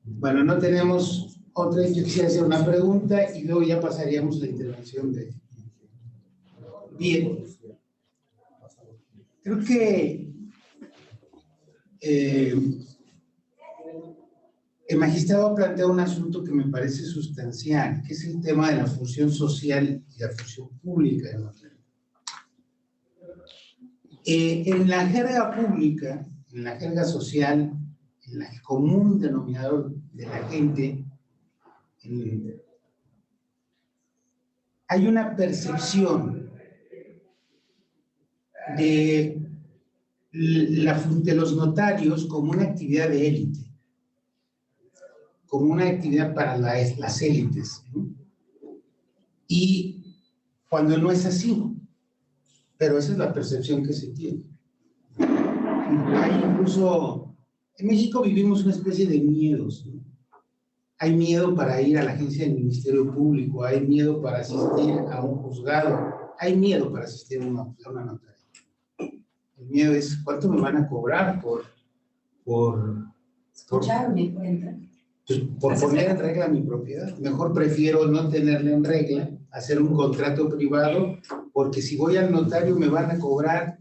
Bueno, no tenemos otra. Yo quisiera hacer una pregunta y luego ya pasaríamos a la intervención de... Bien. Creo que el magistrado ha planteado un asunto que me parece sustancial, que es el tema de la función social y la función pública de la ley. En la jerga pública, en la jerga social, en el común denominador de la gente, hay una percepción de los notarios como una actividad de élite, como una actividad para las élites, ¿no? Y cuando no es así, pero esa es la percepción que se tiene. Hay incluso, en México vivimos una especie de miedos, ¿no? Hay miedo para ir a la agencia del Ministerio Público, hay miedo para asistir a un juzgado, hay miedo para asistir a una notaría. El miedo es, ¿cuánto me van a cobrar por escucharme, cuenta? Por poner en regla mi propiedad? Mejor prefiero no tenerla en regla, hacer un contrato privado, porque si voy al notario me van a cobrar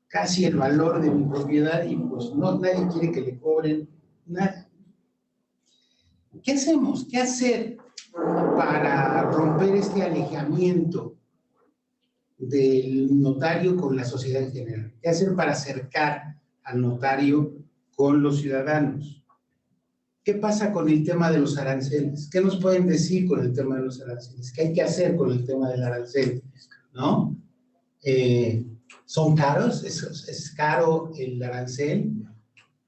casi el valor de mi propiedad y pues no, nadie quiere que le cobren nada. ¿Qué hacemos? ¿Qué hacer para romper este alejamiento del notario con la sociedad en general? ¿Qué hacer para acercar al notario con los ciudadanos? ¿Qué pasa con el tema de los aranceles? ¿Qué nos pueden decir con el tema de los aranceles? ¿Qué hay que hacer con el tema del arancel? ¿No? ¿Son caros? ¿Es caro el arancel?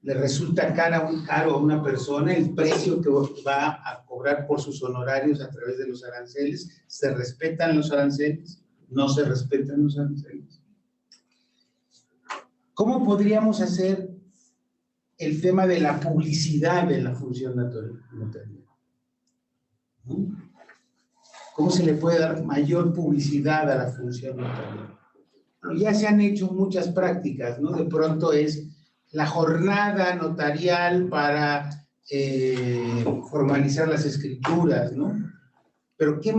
¿Le resulta caro a una persona el precio que va a cobrar por sus honorarios a través de los aranceles? ¿Se respetan los aranceles? ¿No se respetan los aranceles? ¿Cómo podríamos hacer el tema de la publicidad de la función notarial? ¿Cómo se le puede dar mayor publicidad a la función notarial? Bueno, ya se han hecho muchas prácticas, ¿no? De pronto es la jornada notarial para formalizar las escrituras, ¿no? Pero ¿qué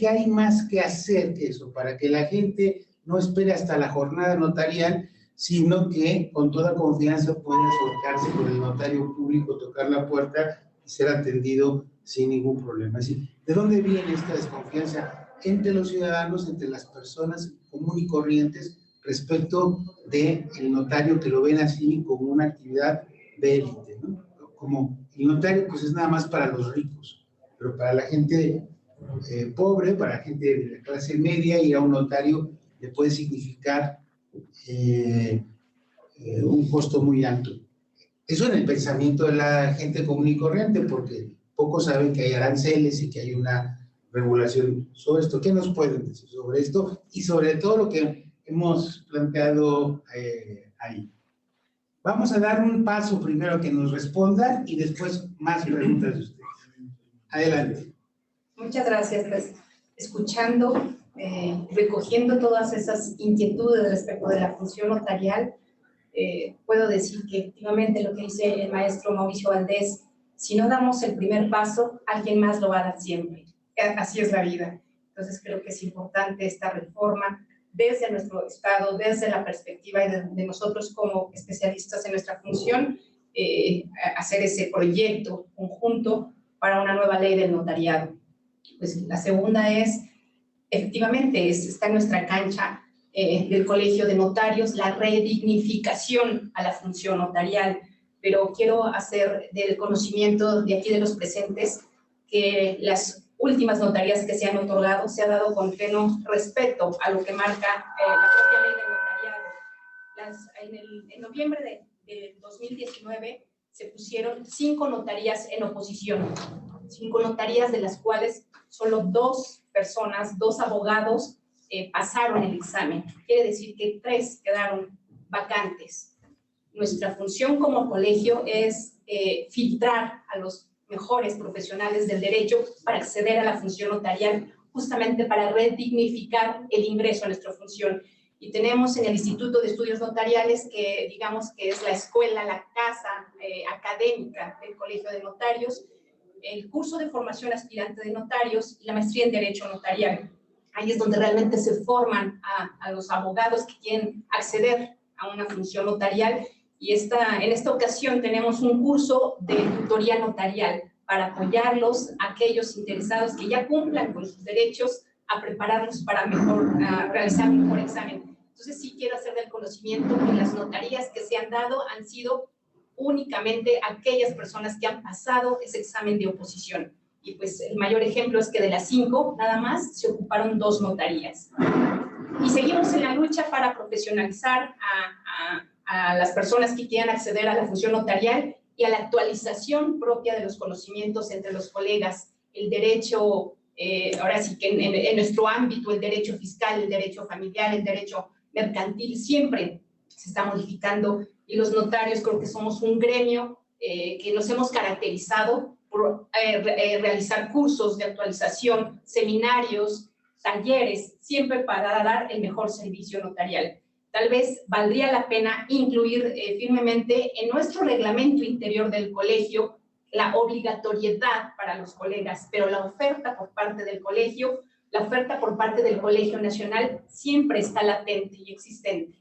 hay más que hacer que eso? Para que la gente no espere hasta la jornada notarial, sino que con toda confianza pueda acercarse con el notario público, tocar la puerta y ser atendido sin ningún problema. Es decir, ¿de dónde viene esta desconfianza entre los ciudadanos, entre las personas comunes y corrientes respecto del notario, que lo ven así como una actividad de élite, ¿no? Como el notario pues es nada más para los ricos, pero para la gente pobre, para la gente de la clase media, ir a un notario le puede significar un costo muy alto. Eso en el pensamiento de la gente común y corriente, porque pocos saben que hay aranceles y que hay una regulación sobre esto. ¿Qué nos pueden decir sobre esto? Y sobre todo lo que hemos planteado ahí. Vamos a dar un paso primero que nos responda y después más preguntas de ustedes. Adelante. Muchas gracias. Pues, escuchando, recogiendo todas esas inquietudes respecto de la función notarial, puedo decir que efectivamente lo que dice el maestro Mauricio Valdés, si no damos el primer paso, alguien más lo va a dar siempre. Así es la vida. Entonces creo que es importante esta reforma desde nuestro Estado, desde la perspectiva de nosotros como especialistas en nuestra función, hacer ese proyecto conjunto para una nueva ley del notariado. Pues la segunda es, efectivamente, está en nuestra cancha del Colegio de Notarios la redignificación a la función notarial, pero quiero hacer del conocimiento de aquí de los presentes que las últimas notarías que se han otorgado se ha dado con pleno respeto a lo que marca la propia ley del notariado. En noviembre de 2019 se pusieron 5 notarías en oposición, 5 notarías de las cuales solo 2 personas, 2 abogados pasaron el examen. Quiere decir que 3 quedaron vacantes. Nuestra función como colegio es filtrar a los mejores profesionales del derecho para acceder a la función notarial, justamente para redignificar el ingreso a nuestra función. Y tenemos en el Instituto de Estudios Notariales, que digamos que es la escuela, la casa académica del Colegio de Notarios, el curso de formación aspirante de notarios y la maestría en Derecho Notarial. Ahí es donde realmente se forman a los abogados que quieren acceder a una función notarial. Y en esta ocasión tenemos un curso de tutoría notarial para apoyarlos, a aquellos interesados que ya cumplan con sus derechos, a prepararlos para realizar un mejor examen. Entonces sí quiero hacer del conocimiento que las notarías que se han dado han sido únicamente aquellas personas que han pasado ese examen de oposición. Y pues el mayor ejemplo es que de las 5 nada más se ocuparon 2 notarías. Y seguimos en la lucha para profesionalizar a las personas que quieran acceder a la función notarial y a la actualización propia de los conocimientos entre los colegas. El derecho, ahora sí que en nuestro ámbito, el derecho fiscal, el derecho familiar, el derecho mercantil, siempre se está modificando, y los notarios creo que somos un gremio que nos hemos caracterizado por realizar cursos de actualización, seminarios, talleres, siempre para dar el mejor servicio notarial. Tal vez valdría la pena incluir firmemente en nuestro reglamento interior del colegio la obligatoriedad para los colegas, pero la oferta por parte del colegio, la oferta por parte del Colegio Nacional siempre está latente y existente.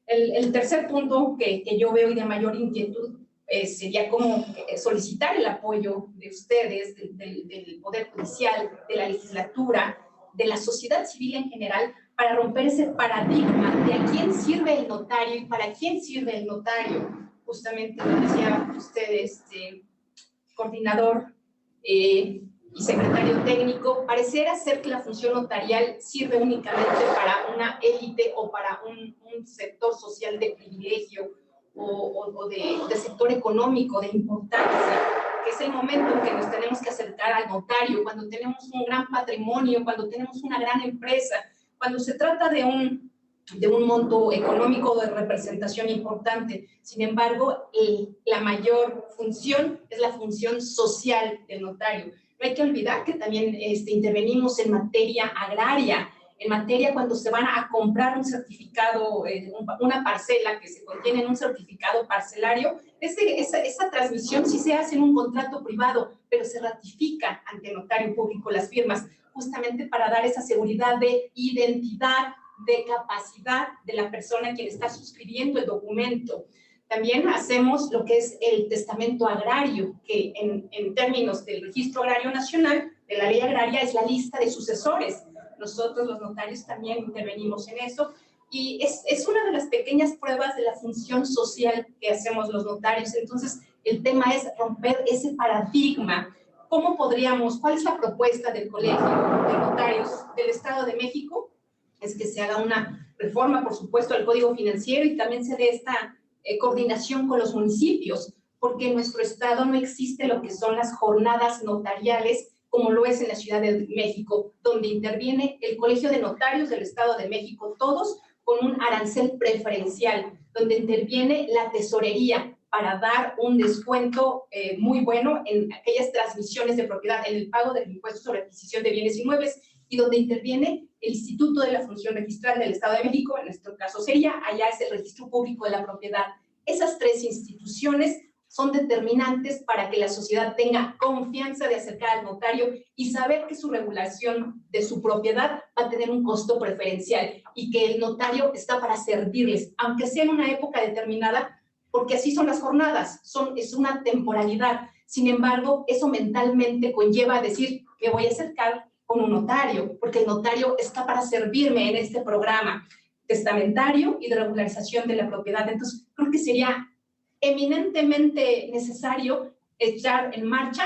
El tercer punto que yo veo y de mayor inquietud sería como solicitar el apoyo de ustedes, del Poder Judicial, de la legislatura, de la sociedad civil en general, para romper ese paradigma de a quién sirve el notario y para quién sirve el notario. Justamente lo decía usted, coordinador y secretario técnico, pareciera ser que la función notarial sirve únicamente para una élite o para un sector social de privilegio o de sector económico de importancia, que es el momento en que nos tenemos que acercar al notario, cuando tenemos un gran patrimonio, cuando tenemos una gran empresa, cuando se trata de un monto económico de representación importante. Sin embargo, la mayor función es la función social del notario. No hay que olvidar que también intervenimos en materia agraria, en materia cuando se van a comprar un certificado, una parcela que se contiene en un certificado parcelario, esa transmisión sí se hace en un contrato privado, pero se ratifica ante notario público las firmas, justamente para dar esa seguridad de identidad, de capacidad de la persona quien está suscribiendo el documento. También hacemos lo que es el testamento agrario, que en términos del Registro Agrario Nacional, de la Ley Agraria, es la lista de sucesores. Nosotros, los notarios, también intervenimos en eso. Y es una de las pequeñas pruebas de la función social que hacemos los notarios. Entonces, el tema es romper ese paradigma. ¿Cómo podríamos, cuál es la propuesta del Colegio de Notarios del Estado de México? Es que se haga una reforma, por supuesto, al Código Financiero y también se dé esta coordinación con los municipios, porque en nuestro estado no existe lo que son las jornadas notariales, como lo es en la Ciudad de México, donde interviene el Colegio de Notarios del Estado de México, todos con un arancel preferencial, donde interviene la tesorería para dar un descuento muy bueno en aquellas transmisiones de propiedad, en el pago del impuesto sobre adquisición de bienes inmuebles, y donde interviene el Instituto de la Función Registral del Estado de México, en nuestro caso sería, allá es el Registro Público de la Propiedad. Esas tres instituciones son determinantes para que la sociedad tenga confianza de acercar al notario y saber que su regulación de su propiedad va a tener un costo preferencial y que el notario está para servirles, aunque sea en una época determinada, porque así son las jornadas, es una temporalidad. Sin embargo, eso mentalmente conlleva a decir, me voy a acercar con un notario, porque el notario está para servirme en este programa testamentario y de regularización de la propiedad. Entonces, creo que sería eminentemente necesario echar en marcha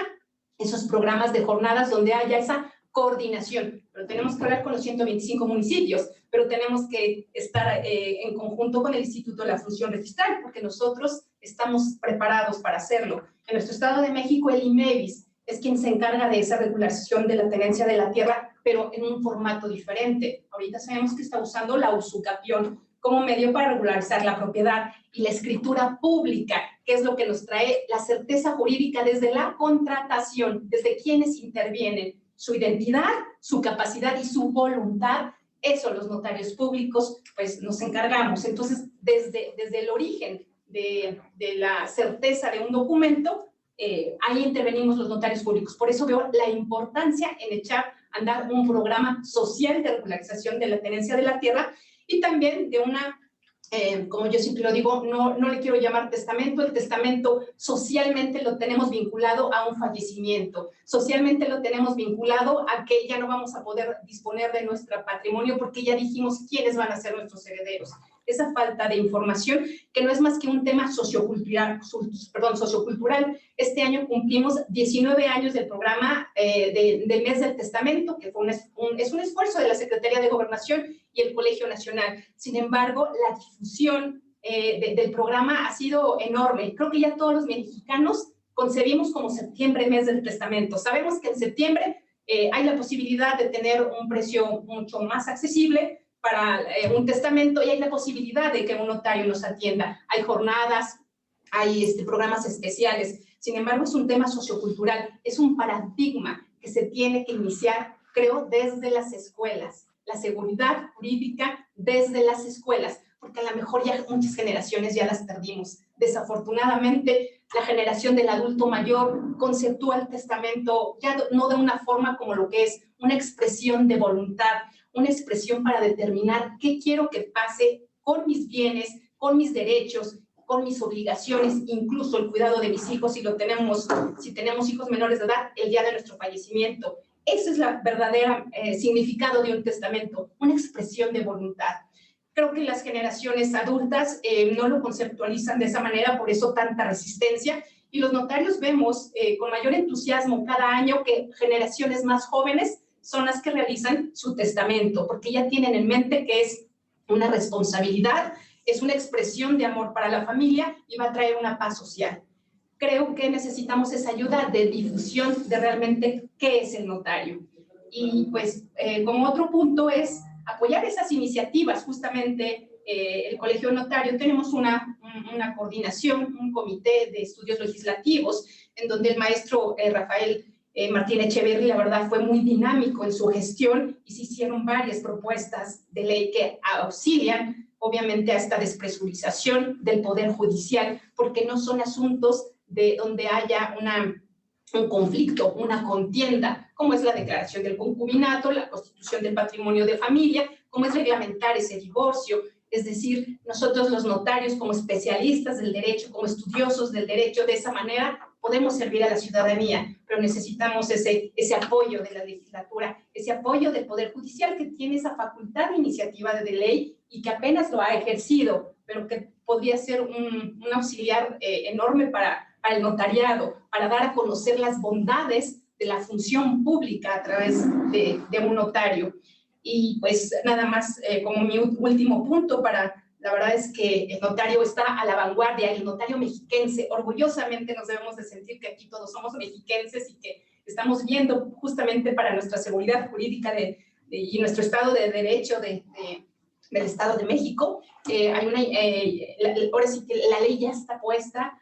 esos programas de jornadas donde haya esa coordinación, pero tenemos que hablar con los 125 municipios, pero tenemos que estar en conjunto con el Instituto de la Función Registral, porque nosotros estamos preparados para hacerlo. En nuestro Estado de México, el IMEVIS es quien se encarga de esa regularización de la tenencia de la tierra, pero en un formato diferente. Ahorita sabemos que está usando la usucapión como medio para regularizar la propiedad, y la escritura pública, que es lo que nos trae la certeza jurídica desde la contratación, desde quienes intervienen, su identidad, su capacidad y su voluntad. Eso los notarios públicos pues nos encargamos. Entonces, desde el origen de la certeza de un documento, ahí intervenimos los notarios públicos. Por eso veo la importancia en echar a andar un programa social de regularización de la tenencia de la tierra y también de una, como yo siempre lo digo, no le quiero llamar testamento. El testamento socialmente lo tenemos vinculado a un fallecimiento, socialmente lo tenemos vinculado a que ya no vamos a poder disponer de nuestro patrimonio porque ya dijimos quiénes van a ser nuestros herederos. Esa falta de información, que no es más que un tema sociocultural. Este año cumplimos 19 años del programa del Mes del Testamento, que es un esfuerzo de la Secretaría de Gobernación y el Colegio Nacional. Sin embargo, la difusión del programa ha sido enorme. Creo que ya todos los mexicanos concebimos como septiembre Mes del Testamento. Sabemos que en septiembre hay la posibilidad de tener un precio mucho más accesible para un testamento y hay la posibilidad de que un notario nos atienda. Hay jornadas, hay programas especiales. Sin embargo, es un tema sociocultural, es un paradigma que se tiene que iniciar, creo, desde las escuelas. La seguridad jurídica desde las escuelas, porque a lo mejor ya muchas generaciones ya las perdimos. Desafortunadamente, la generación del adulto mayor conceptúa el testamento ya no de una forma como lo que es una expresión de voluntad, una expresión para determinar qué quiero que pase con mis bienes, con mis derechos, con mis obligaciones, incluso el cuidado de mis hijos, si tenemos hijos menores de edad, el día de nuestro fallecimiento. Ese es el verdadero significado de un testamento, una expresión de voluntad. Creo que las generaciones adultas no lo conceptualizan de esa manera, por eso tanta resistencia, y los notarios vemos con mayor entusiasmo cada año que generaciones más jóvenes son las que realizan su testamento, porque ya tienen en mente que es una responsabilidad, es una expresión de amor para la familia y va a traer una paz social. Creo que necesitamos esa ayuda de difusión de realmente qué es el notario. Y pues como otro punto es apoyar esas iniciativas. Justamente el Colegio de Notario tenemos una coordinación, un comité de estudios legislativos en donde el maestro Rafael Martín Echeverri, la verdad, fue muy dinámico en su gestión y se hicieron varias propuestas de ley que auxilian, obviamente, a esta despresurización del Poder Judicial, porque no son asuntos de donde haya un conflicto, una contienda, como es la declaración del concubinato, la constitución del patrimonio de familia, como es reglamentar ese divorcio. Es decir, nosotros los notarios, como especialistas del derecho, como estudiosos del derecho, de esa manera podemos servir a la ciudadanía, pero necesitamos ese apoyo de la legislatura, ese apoyo del Poder Judicial, que tiene esa facultad de iniciativa de ley y que apenas lo ha ejercido, pero que podría ser un auxiliar enorme para el notariado, para dar a conocer las bondades de la función pública a través de un notario. Y pues nada más como mi último punto, la verdad es que el notario está a la vanguardia, el notario mexiquense, orgullosamente nos debemos de sentir que aquí todos somos mexiquenses y que estamos viendo justamente para nuestra seguridad jurídica y nuestro Estado de Derecho del Estado de México. Ahora sí que la ley ya está puesta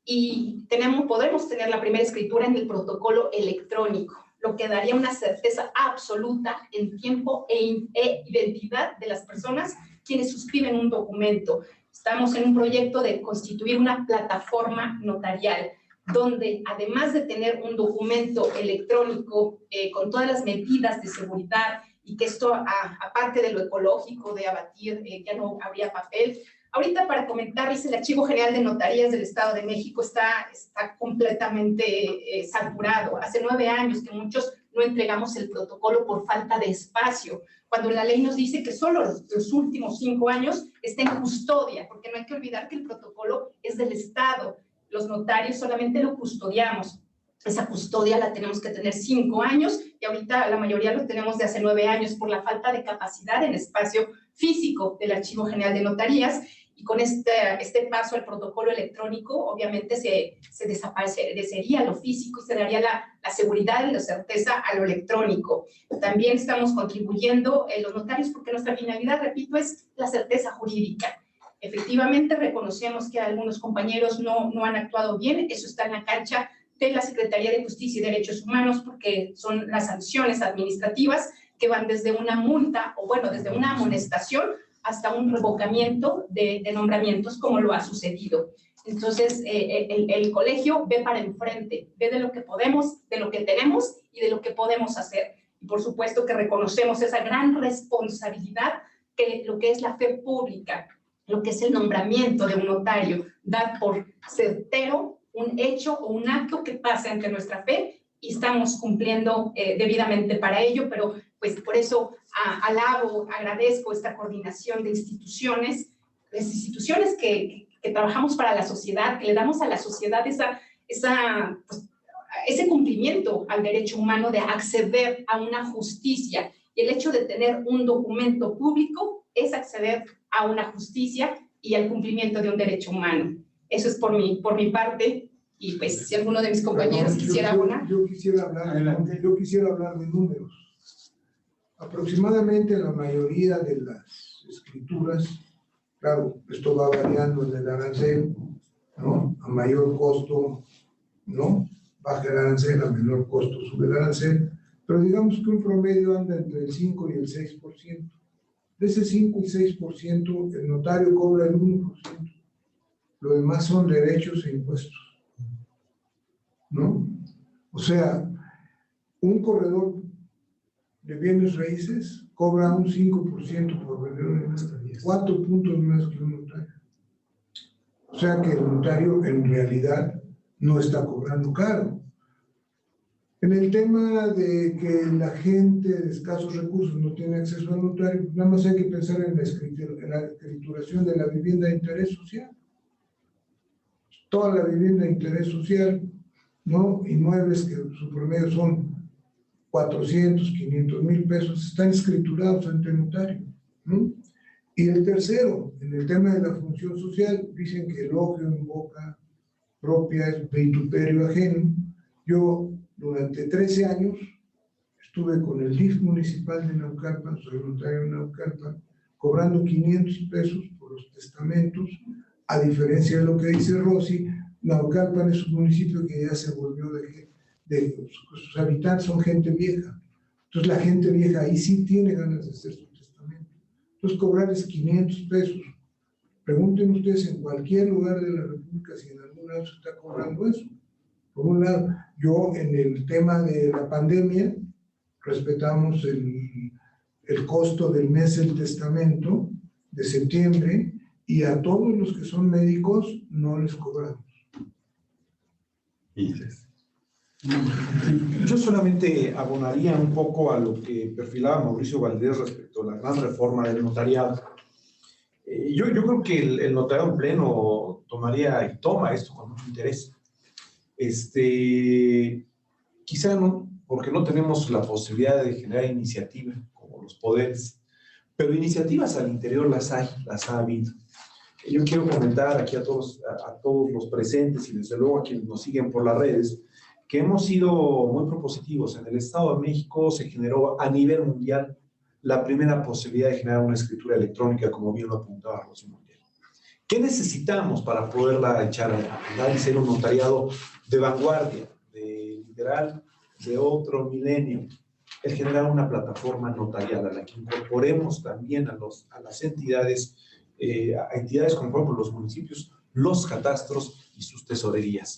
y podremos tener la primera escritura en el protocolo electrónico, lo que daría una certeza absoluta en tiempo e identidad de las personas quienes suscriben un documento. Estamos en un proyecto de constituir una plataforma notarial, donde además de tener un documento electrónico con todas las medidas de seguridad, y que esto, aparte de lo ecológico, de abatir, ya no habría papel. Ahorita, para comentarles, el Archivo General de Notarías del Estado de México está completamente saturado. Hace 9 años que muchos no entregamos el protocolo por falta de espacio, cuando la ley nos dice que solo los últimos 5 años está en custodia, porque no hay que olvidar que el protocolo es del Estado. Los notarios solamente lo custodiamos. Esa custodia la tenemos que tener 5 años y ahorita la mayoría lo tenemos de hace 9 años por la falta de capacidad en espacio físico del Archivo General de Notarías. Y con este paso al protocolo electrónico, obviamente se desaparecería lo físico y se daría la seguridad y la certeza a lo electrónico. También estamos contribuyendo los notarios porque nuestra finalidad, repito, es la certeza jurídica. Efectivamente, reconocemos que algunos compañeros no han actuado bien, eso está en la cancha de la Secretaría de Justicia y Derechos Humanos, porque son las sanciones administrativas que van desde una multa, o bueno, desde una amonestación hasta un revocamiento de nombramientos, como lo ha sucedido. Entonces, el colegio ve para enfrente, ve de lo que podemos, de lo que tenemos y de lo que podemos hacer. Y por supuesto que reconocemos esa gran responsabilidad que lo que es la fe pública, lo que es el nombramiento de un notario, dar por certero un hecho o un acto que pase ante nuestra fe, y estamos cumpliendo debidamente para ello, pero pues por eso agradezco esta coordinación de instituciones, las instituciones que trabajamos para la sociedad, que le damos a la sociedad ese cumplimiento al derecho humano de acceder a una justicia. Y el hecho de tener un documento público es acceder a una justicia y al cumplimiento de un derecho humano. Eso es por mi parte, y pues si alguno de mis compañeros quisiera abonar. Yo quisiera hablar de números. Aproximadamente la mayoría de las escrituras, claro, esto va variando en el arancel, ¿no? A mayor costo, ¿no? Baja el arancel, a menor costo sube el arancel, pero digamos que un promedio anda entre el 5 y el 6%. De ese 5 y 6%, el notario cobra el 1%. Lo demás son derechos e impuestos, ¿no? O sea, un corredor de bienes raíces cobra un 5% por vender, 4 puntos más que un notario. O sea que el notario en realidad no está cobrando caro. En el tema de que la gente de escasos recursos no tiene acceso al notario, nada más hay que pensar en la escrituración de la vivienda de interés social. Toda la vivienda de interés social, ¿no? Inmuebles que su promedio son 400, 500 mil pesos, están escriturados ante el notario, ¿no? Y el tercero, en el tema de la función social, dicen que elogio en boca propia es vituperio ajeno. Yo durante 13 años estuve con el DIF municipal de Naucalpan, soy notario en Naucalpan, cobrando 500 pesos por los testamentos. A diferencia de lo que dice Rosy, Naucalpan es un municipio que ya se volvió de sus habitantes son gente vieja. Entonces la gente vieja ahí sí tiene ganas de hacer su testamento. Entonces cobrarles 500 pesos. Pregunten ustedes en cualquier lugar de la República si en algún lado se está cobrando eso. Por un lado, yo en el tema de la pandemia respetamos el costo del mes del testamento de septiembre y a todos los que son médicos no les cobramos. Yo solamente abonaría un poco a lo que perfilaba Mauricio Valdés respecto a la gran reforma del notariado. Yo creo que el notariado en pleno tomaría y toma esto con mucho interés. Quizá no, porque no tenemos la posibilidad de generar iniciativa como los poderes, pero iniciativas al interior las ha habido. Yo quiero comentar aquí a todos los presentes y desde luego a quienes nos siguen por las redes, que hemos sido muy propositivos. En el Estado de México se generó a nivel mundial la primera posibilidad de generar una escritura electrónica, como bien lo apuntaba Rosy Montiel. ¿Qué necesitamos para poderla echar a andar y ser un notariado de vanguardia, de literal, de otro milenio? El generar una plataforma notarial a la que incorporemos también a las entidades, a entidades como por ejemplo los municipios, los catastros y sus tesorerías.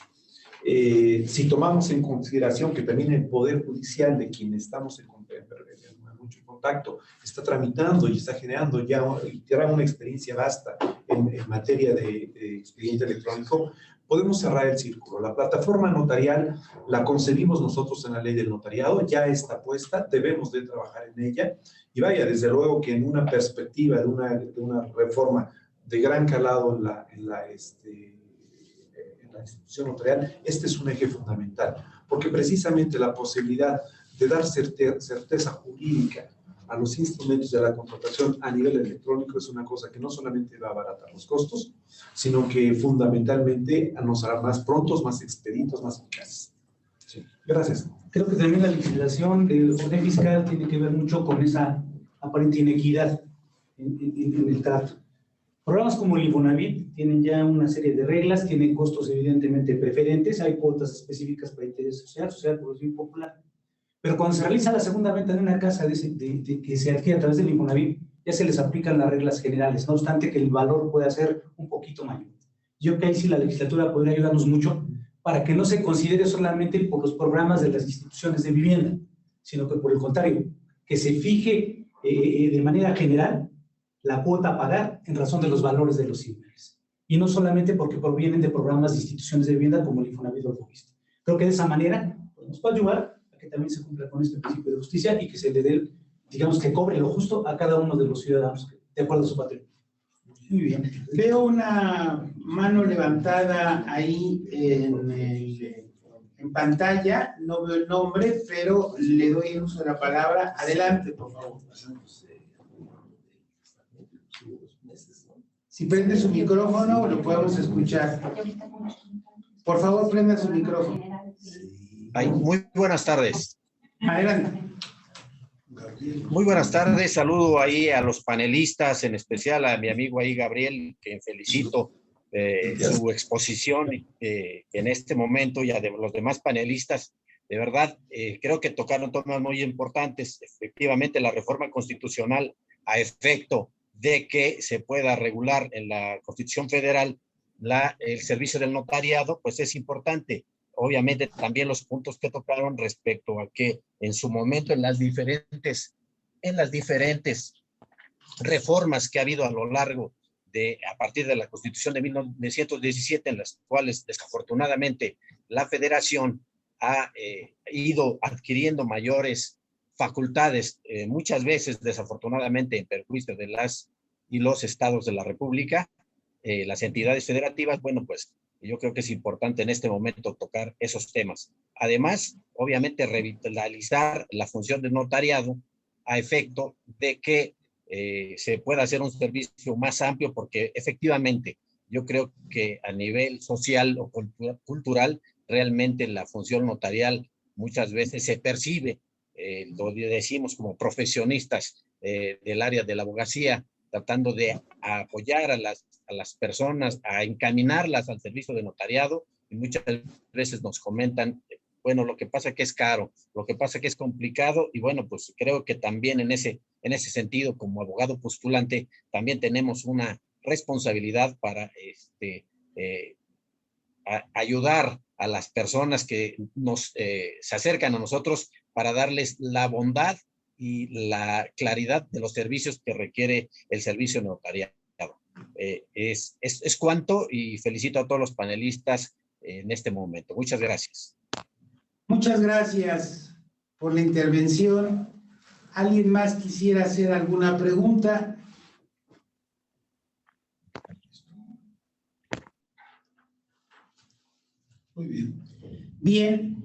Si tomamos en consideración que también el Poder Judicial, de quien estamos en mucho contacto, está tramitando y está generando ya una experiencia vasta en materia de expediente electrónico, podemos cerrar el círculo. La plataforma notarial la concebimos nosotros en la ley del notariado, ya está puesta, debemos de trabajar en ella, y vaya, desde luego que en una perspectiva de una reforma de gran calado en la institución notarial, este es un eje fundamental, porque precisamente la posibilidad de dar certeza jurídica a los instrumentos de la contratación a nivel electrónico es una cosa que no solamente va a abaratar los costos, sino que fundamentalmente nos hará más prontos, más expeditos, más eficaces. Sí. Gracias. Creo que también la legislación del orden fiscal tiene que ver mucho con esa aparente inequidad en el trato. Programas como el Infonavit tienen ya una serie de reglas, tienen costos evidentemente preferentes, hay cuotas específicas para interés social, por bien popular. Pero cuando se realiza la segunda venta de una casa que se adquiere a través del Infonavit, ya se les aplican las reglas generales, no obstante que el valor pueda ser un poquito mayor. Yo creo que ahí sí la legislatura podría ayudarnos mucho para que no se considere solamente por los programas de las instituciones de vivienda, sino que por el contrario, que se fije de manera general la cuota a pagar en razón de los valores de los inmuebles. Y no solamente porque provienen de programas de instituciones de vivienda como el Infonavit o el Fobiste. Creo que de esa manera pues, nos puede ayudar a que también se cumpla con este principio de justicia y que se le dé, digamos, que cobre lo justo a cada uno de los ciudadanos de acuerdo a su patrimonio. Muy bien. Veo una mano levantada ahí en pantalla, no veo el nombre, pero le doy el uso de la palabra. Adelante, por favor. Si prende su micrófono, lo podemos escuchar. Por favor, prenda su micrófono. Ay, muy buenas tardes. Adelante. Muy buenas tardes. Saludo ahí a los panelistas, en especial a mi amigo ahí Gabriel, que felicito su exposición en este momento, y a los demás panelistas. De verdad, creo que tocaron temas muy importantes. Efectivamente, la reforma constitucional a efecto de que se pueda regular en la Constitución Federal el servicio del notariado, pues es importante. Obviamente también los puntos que tocaron respecto a que en su momento en las diferentes reformas que ha habido a lo largo a partir de la Constitución de 1917, en las cuales desafortunadamente la Federación ha ido adquiriendo mayores facultades, muchas veces desafortunadamente en perjuicio de las y los estados de la República, las entidades federativas. Bueno, pues yo creo que es importante en este momento tocar esos temas. Además, obviamente, revitalizar la función del notariado a efecto de que se pueda hacer un servicio más amplio, porque efectivamente yo creo que a nivel social o cultural, realmente la función notarial muchas veces se percibe, lo decimos como profesionistas del área de la abogacía, tratando de apoyar a las personas, a encaminarlas al servicio de notariado, y muchas veces nos comentan bueno, lo que pasa que es caro, lo que pasa que es complicado, y bueno, pues creo que también en ese sentido, como abogado postulante, también tenemos una responsabilidad para ayudar a las personas que se acercan a nosotros para darles la bondad y la claridad de los servicios que requiere el servicio notariado. Es cuanto, y felicito a todos los panelistas en este momento. Muchas gracias. Muchas gracias por la intervención. ¿Alguien más quisiera hacer alguna pregunta? Muy bien. Bien,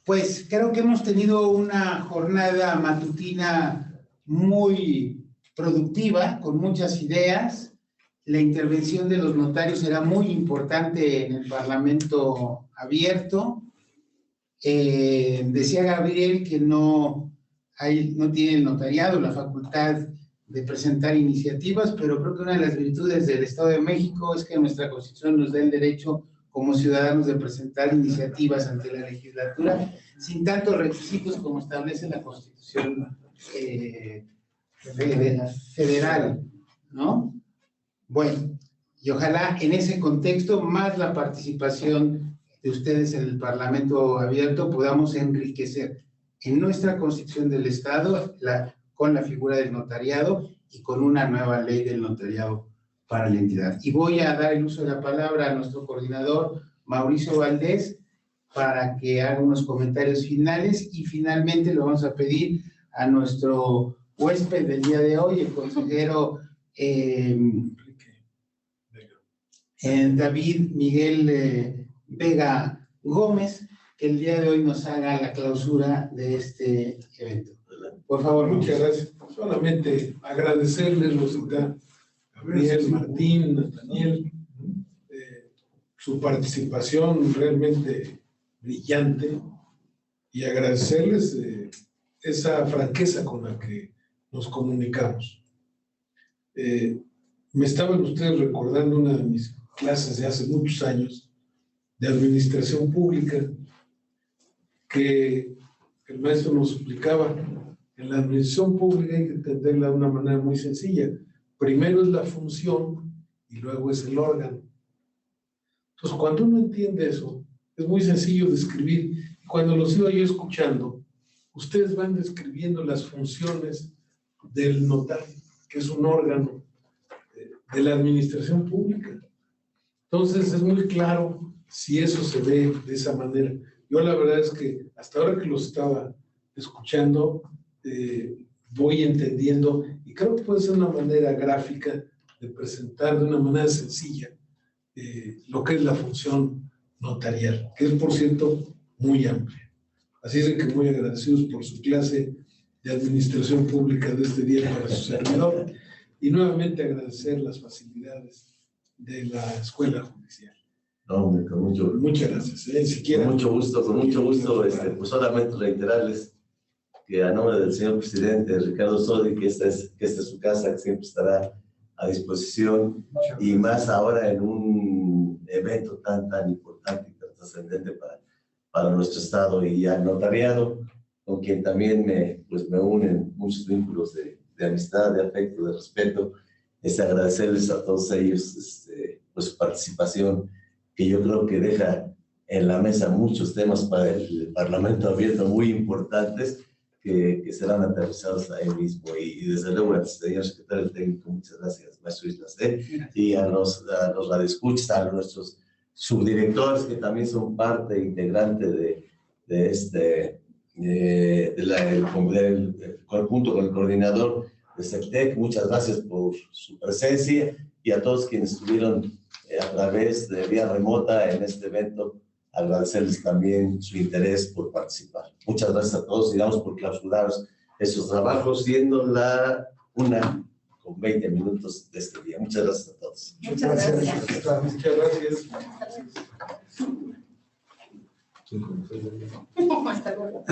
pues creo que hemos tenido una jornada matutina muy productiva, con muchas ideas. La intervención de los notarios será muy importante en el Parlamento abierto. Decía Gabriel que no tiene el notariado la facultad de presentar iniciativas, pero creo que una de las virtudes del Estado de México es que nuestra Constitución nos da el derecho como ciudadanos de presentar iniciativas ante la legislatura sin tantos requisitos como establece la Constitución federal, ¿no? Bueno, y ojalá en ese contexto, más la participación de ustedes en el Parlamento abierto, podamos enriquecer en nuestra Constitución del Estado con la figura del notariado y con una nueva ley del notariado para la entidad. Y voy a dar el uso de la palabra a nuestro coordinador, Mauricio Valdés, para que haga unos comentarios finales, y finalmente le vamos a pedir a nuestro huésped del día de hoy, el consejero David Miguel Vega Gómez, que el día de hoy nos haga la clausura de este evento. Por favor. Muchas gracias. Solamente agradecerles, Rosita, Gabriel, Martín, Nathaniel, su participación realmente brillante, y agradecerles esa franqueza con la que nos comunicamos. Me estaban ustedes recordando una de mis clases de hace muchos años de administración pública, que el maestro nos explicaba. En la administración pública hay que entenderla de una manera muy sencilla. Primero es la función y luego es el órgano. Entonces, cuando uno entiende eso, es muy sencillo describir. Cuando los iba yo escuchando, ustedes van describiendo las funciones del notario, que es un órgano de la administración pública. Entonces, es muy claro si eso se ve de esa manera. Yo la verdad es que hasta ahora que los estaba escuchando, voy entendiendo, y creo que puede ser una manera gráfica de presentar de una manera sencilla lo que es la función notarial, que es, por cierto, muy amplia. Así es de que muy agradecidos por su clase de administración pública de este día para su servidor, y nuevamente agradecer las facilidades de la Escuela Judicial. No, hombre, muchas gracias. Con mucho gusto, pues solamente reiterarles que a nombre del señor presidente Ricardo Sodi, que esta es su casa, que siempre estará a disposición, y más ahora en un evento tan importante y tan trascendente para nuestro estado y al notariado, con quien también me unen muchos vínculos de amistad, de afecto, de respeto. Agradecerles a todos ellos pues, su participación, que yo creo que deja en la mesa muchos temas para el Parlamento abierto muy importantes, que serán aterrizados ahí mismo. Y desde luego al señor secretario técnico, muchas gracias, maestro Islas, y a los radioescuchas, a nuestros subdirectores, que también son parte integrante junto con el coordinador de CEPTEC. Muchas gracias por su presencia, y a todos quienes estuvieron a través de vía remota en este evento, agradecerles también su interés por participar. Muchas gracias a todos, y damos por clausurados estos trabajos, siendo la 1:20 de este día. Muchas gracias a todos. Muchas gracias. Muchas gracias. Hasta luego.